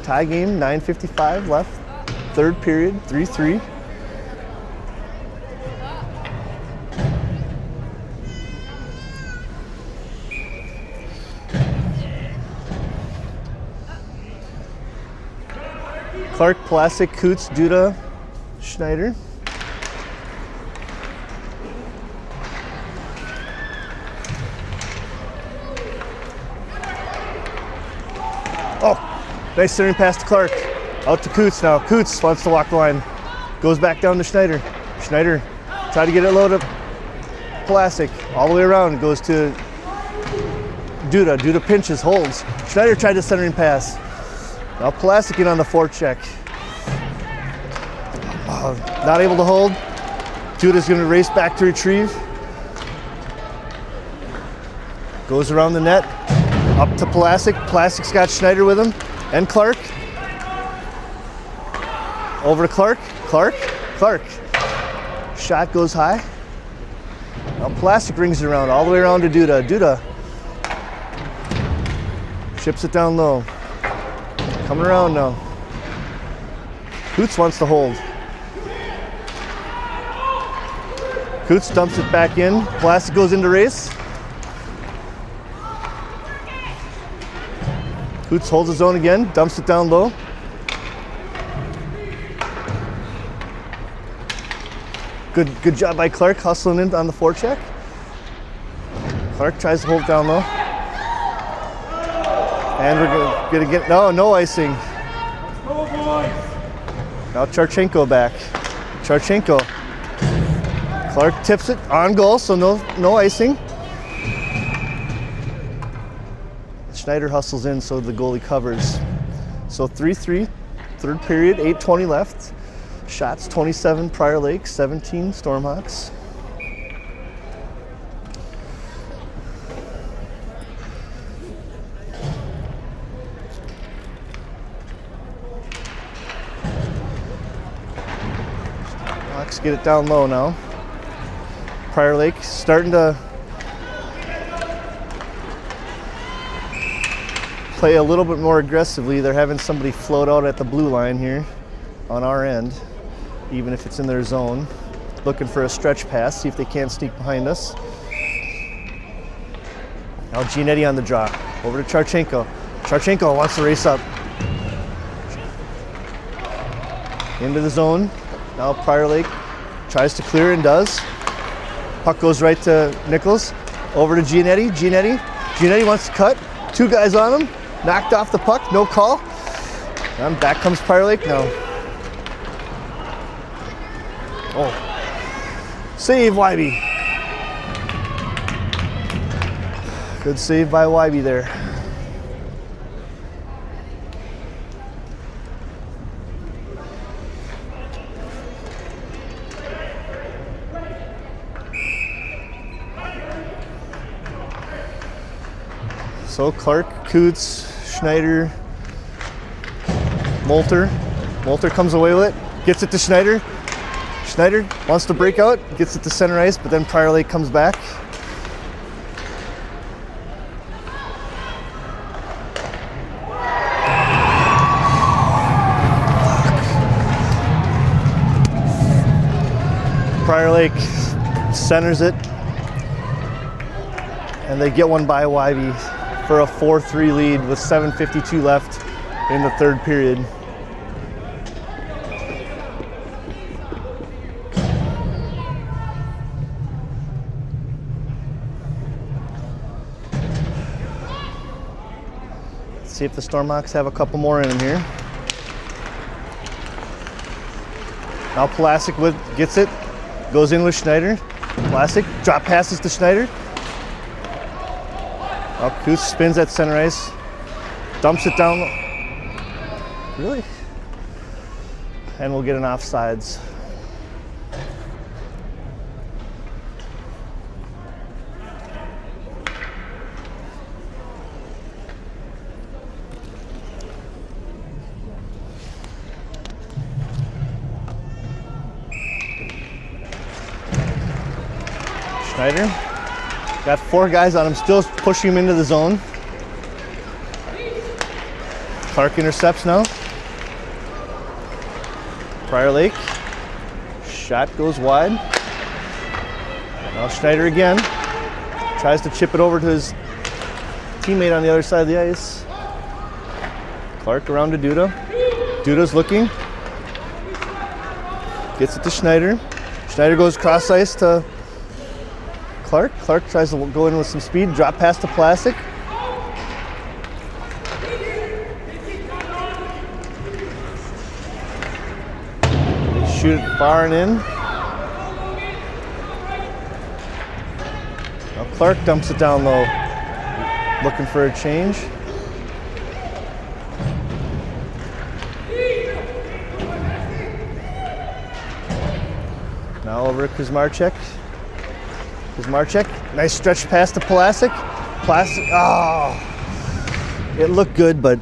Tie game, 9:55 left. Third period, 3-3. Clark, Pulasic, Coots, Duda, Schneider. Oh, nice centering pass to Clark. Out to Coots now. Coots wants to walk the line. Goes back down to Schneider. Schneider tried to get it low to Pulasic. All the way around. Goes to Duda. Duda pinches, holds. Schneider tried to centering pass. Now Pulasic in on the forecheck. Not able to hold. Duda's going to race back to retrieve. Goes around the net. Up to Pulasic. Pulasic's got Schneider with him. And Clark. Over to Clark. Clark. Shot goes high. Now Pulasic rings it around, all the way around to Duda. Duda chips it down low. Coming around now. Coots wants to hold. Coots dumps it back in. Pulasic goes into race. Coots holds his own again, dumps it down low. Good job by Clark hustling in on the forecheck. Clark tries to hold it down low. And we're gonna get no icing. Now Charchenko back. Clark tips it on goal, so no icing. Schneider hustles in, so the goalie covers. So 3-3, third period, 8:20 left. Shots 27 Prior Lake, 17 Stormhawks. Hawks get it down low now. Prior Lake starting to play a little bit more aggressively. They're having somebody float out at the blue line here on our end, even if it's in their zone. Looking for a stretch pass, see if they can't sneak behind us. Now Giannetti on the draw. Over to Charchenko. Charchenko wants to race up. Into the zone. Now Prior Lake tries to clear and does. Puck goes right to Nichols. Over to Giannetti. Giannetti wants to cut. 2 guys on him. Knocked off the puck. No call. And back comes Prior Lake now. Oh. Save, Wybe. Good save by Wybe there. So Clark, Coots, Schneider, Molter. Molter comes away with it, gets it to Schneider. Schneider wants to break out, gets it to center ice, but then Prior Lake comes back. Prior Lake centers it, and they get one by Wybe for a 4-3 lead with 7:52 left in the third period. Let's see if the Stormhawks have a couple more in them here. Now Pulasic gets it, goes in with Schneider. Pulasic drop passes to Schneider. Coots spins at center ice, dumps it down. Really? And we'll get an offsides. Schneider. Got 4 guys on him, still pushing him into the zone. Clark intercepts now. Prior Lake. Shot goes wide. Now Schneider again. Tries to chip it over to his teammate on the other side of the ice. Clark around to Duda. Duda's looking. Gets it to Schneider. Schneider goes cross ice to Clark. Clark tries to go in with some speed, drop pass to Pulasic. They shoot it far and in. Now Clark dumps it down low, looking for a change. Now over to Kuzmarchek. Kuzmarchek, nice stretch pass to Pulasic. Pulasic, oh, it looked good, but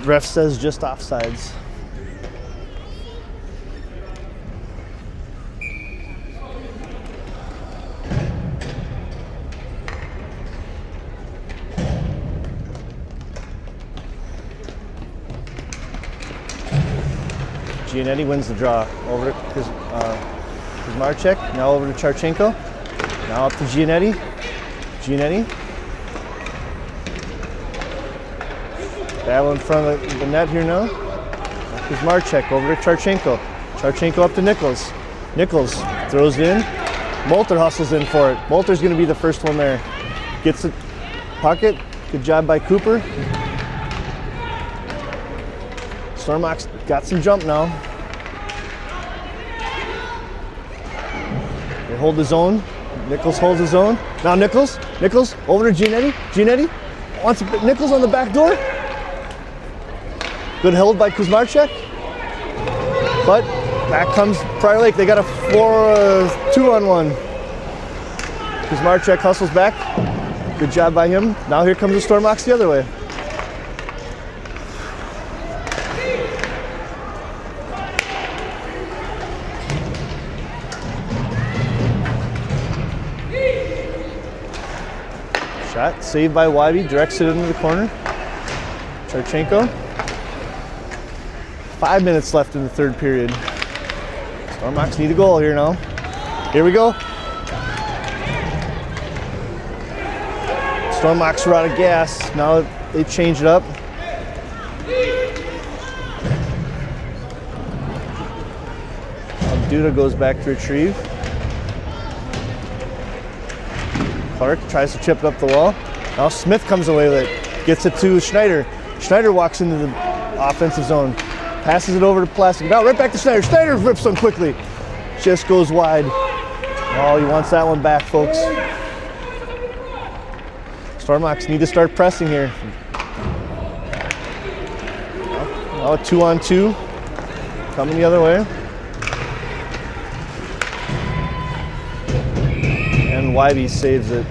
ref says just offsides. Giannetti wins the draw over to Kuzmarchek, now over to Charchenko. Now up to Giannetti. Giannetti. Battle in front of the net here now. Kuzmarchek over to Charchenko. Charchenko up to Nichols. Nichols throws it in. Molter hustles in for it. Molter's going to be the first one there. Gets it. Pocket. Good job by Cooper. Stormhawks got some jump now. They hold the zone. Nichols holds his own. Now Nichols over to Giannetti. Giannetti wants Nichols on the back door. Good hold by Kuzmarchek. But Back comes Prior Lake. They got a 2-on-1. Kuzmarchek hustles back. Good job by him. Now here comes the Storm Ox the other way. Shot saved by Wybe, directs it into the corner. Charchenko. 5 minutes left in the third period. Storm Ox need a goal here now. Here we go. Storm Ox are out of gas. Now they change it up. Duda goes back to retrieve. Clark tries to chip it up the wall. Now Smith comes away with it. Gets it to Schneider. Schneider walks into the offensive zone. Passes it over to Plastic. Now right back to Schneider. Schneider rips one quickly. Just goes wide. Oh, he wants that one back, folks. Storm Ox need to start pressing here. Now a 2-on-2. Coming the other way. And Wybe saves it.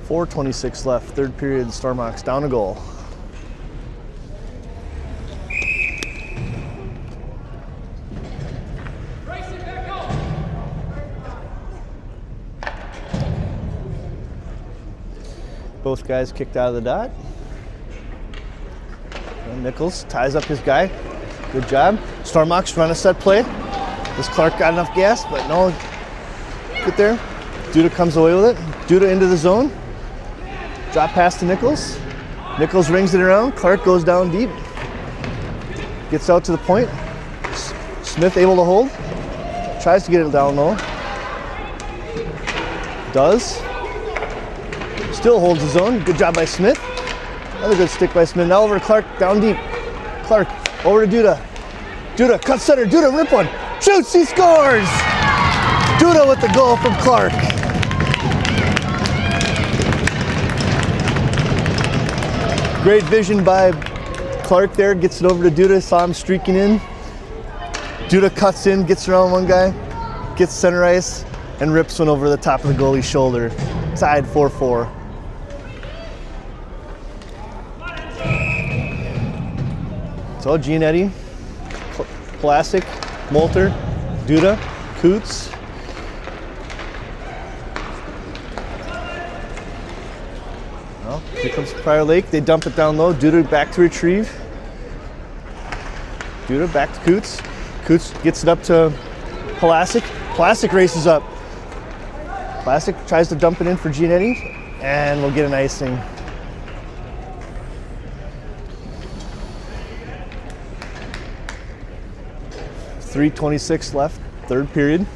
.4:26 left, third period, Storm Ox down a goal. Both guys kicked out of the dot. And Nichols ties up his guy. Good job. Storm Ox run a set play. This Clark got enough gas, but no. Get there. Duda comes away with it. Duda into the zone. Drop pass to Nichols. Nichols rings it around. Clark goes down deep. Gets out to the point. Smith able to hold. Tries to get it down low. Does. Still holds his own. Good job by Smith. Another good stick by Smith. Now over to Clark, down deep. Clark over to Duda. Duda cut center. Duda rip one. Shoots. He scores. Duda with the goal from Clark. Great vision by Clark there. Gets it over to Duda. Saw him streaking in. Duda cuts in, gets around one guy, gets center ice, and rips one over the top of the goalie's shoulder. Tied 4-4. So Gianetti, Plastic, Molter, Duda, Coots. Well, here comes Prior Lake. They dump it down low. Duda back to retrieve. Duda back to Coots. Coots gets it up to Plastic. Plastic races up. Plastic tries to dump it in for Gianetti, and we'll get an icing. .3:26 left, third period.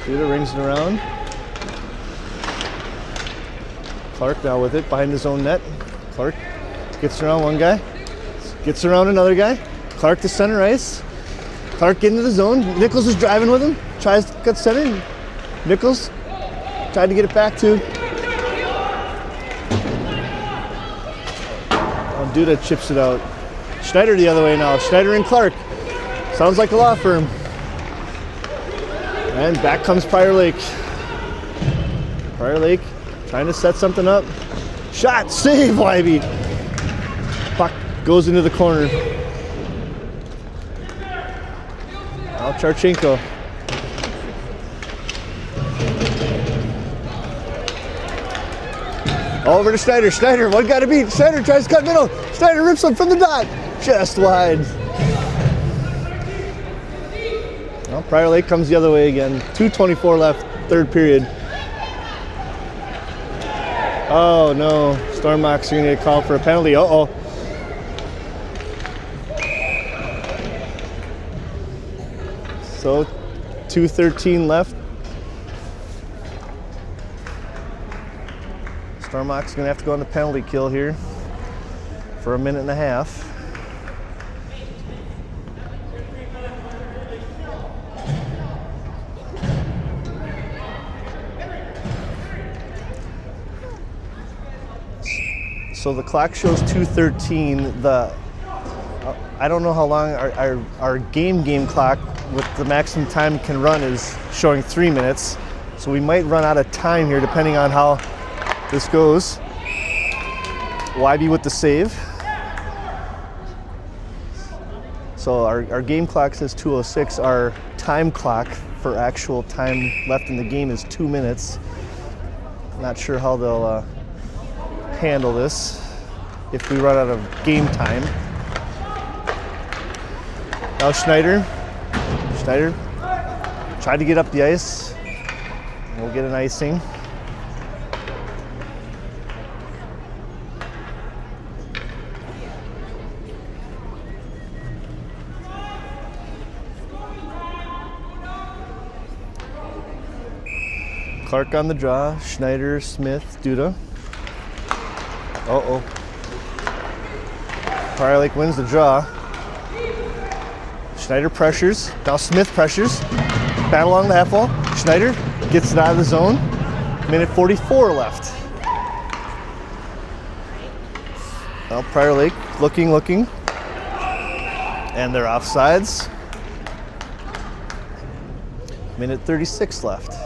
Duda rings it around. Clark now with it behind his own net. Clark gets around one guy, gets around another guy. Clark to center ice. Clark into the zone. Nichols is driving with him. Tries to cut center. Nichols tried to get it back to. Oh, Duda chips it out. Schneider the other way now. Schneider and Clark. Sounds like a law firm. And back comes Prior Lake. Prior Lake trying to set something up. Shot, save, Wybe. Puck goes into the corner. Now Charchenko. Over to Schneider. Schneider, one guy to beat. Schneider tries to cut middle. Schneider rips one from the dot. Just wide. Well, Prior Lake comes the other way again. 2:24 left, third period. Oh no, Storm Ox are gonna get called for a penalty. Uh-oh. So 2:13 left. Stormox gonna have to go on the penalty kill here for 1.5 minutes. So the clock shows 2:13. I don't know how long our game clock with the maximum time can run is showing 3 minutes. So we might run out of time here depending on how this goes. YB with the save. So our game clock says 2:06. Our time clock for actual time left in the game is 2 minutes. Not sure how they'll handle this if we run out of game time. Now Schneider tried to get up the ice. We'll get an icing. Clark on the draw, Schneider, Smith, Duda. Uh-oh. Prior Lake wins the draw. Schneider pressures, now Smith pressures. Battle along the half wall. Schneider gets it out of the zone. 1:44 left. Now Prior Lake looking. And they're offsides. 1:36 left.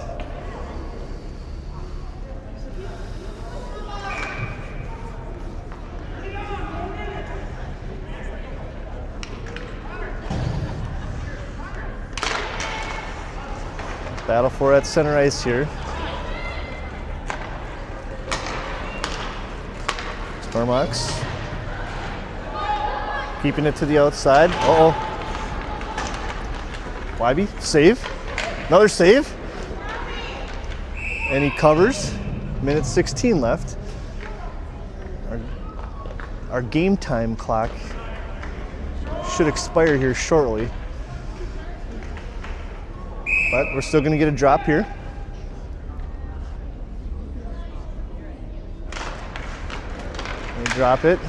Battle for at center ice here. Stormox keeping it to the outside. Uh-oh. YB, save. Another save. And he covers. 1:16 left. Our game time clock should expire here shortly. But we're still gonna get a drop here. And drop it.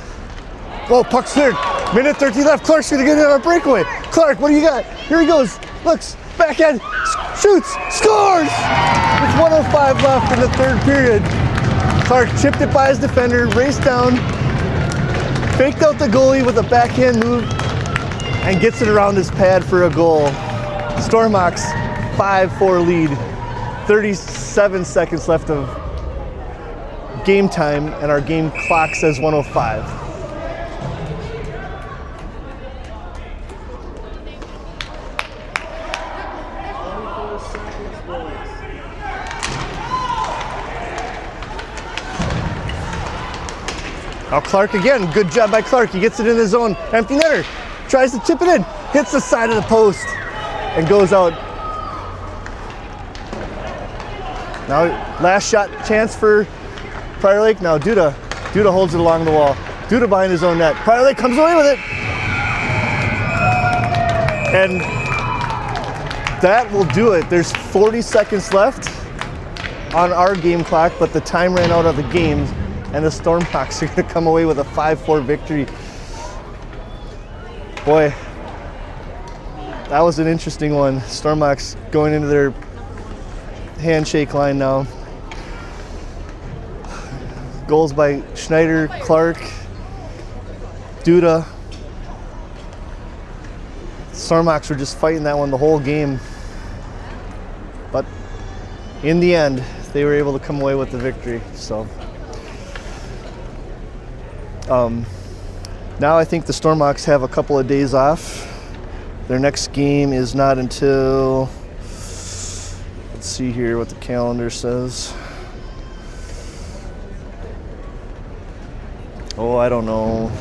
Oh, puck's cleared. 1:13 left. Clark's gonna get it on a breakaway. Clark, what do you got? Here he goes. Looks, backhand, shoots, scores! With 1:05 left in the third period. Clark chipped it by his defender, raced down, faked out the goalie with a backhand move, and gets it around his pad for a goal. Stormox 5-4 lead, 37 seconds left of game time, and our game clock says 1:05. Now Clark again, good job by Clark. He gets it in his zone, empty netter, tries to chip it in, hits the side of the post, and goes out. Now, last shot chance for Prior Lake. Now Duda holds it along the wall. Duda behind his own net. Prior Lake comes away with it. And that will do it. There's 40 seconds left on our game clock, but the time ran out of the game, and the Stormhawks are gonna come away with a 5-4 victory. Boy, that was an interesting one. Stormhawks going into their handshake line now. Goals by Schneider, Clark, Duda. Stormhawks were just fighting that one the whole game. But in the end, they were able to come away with the victory. So now I think the Stormhawks have a couple of days off. Their next game is not until, let's see here what the calendar says. Oh, I don't know.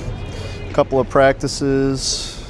A couple of practices.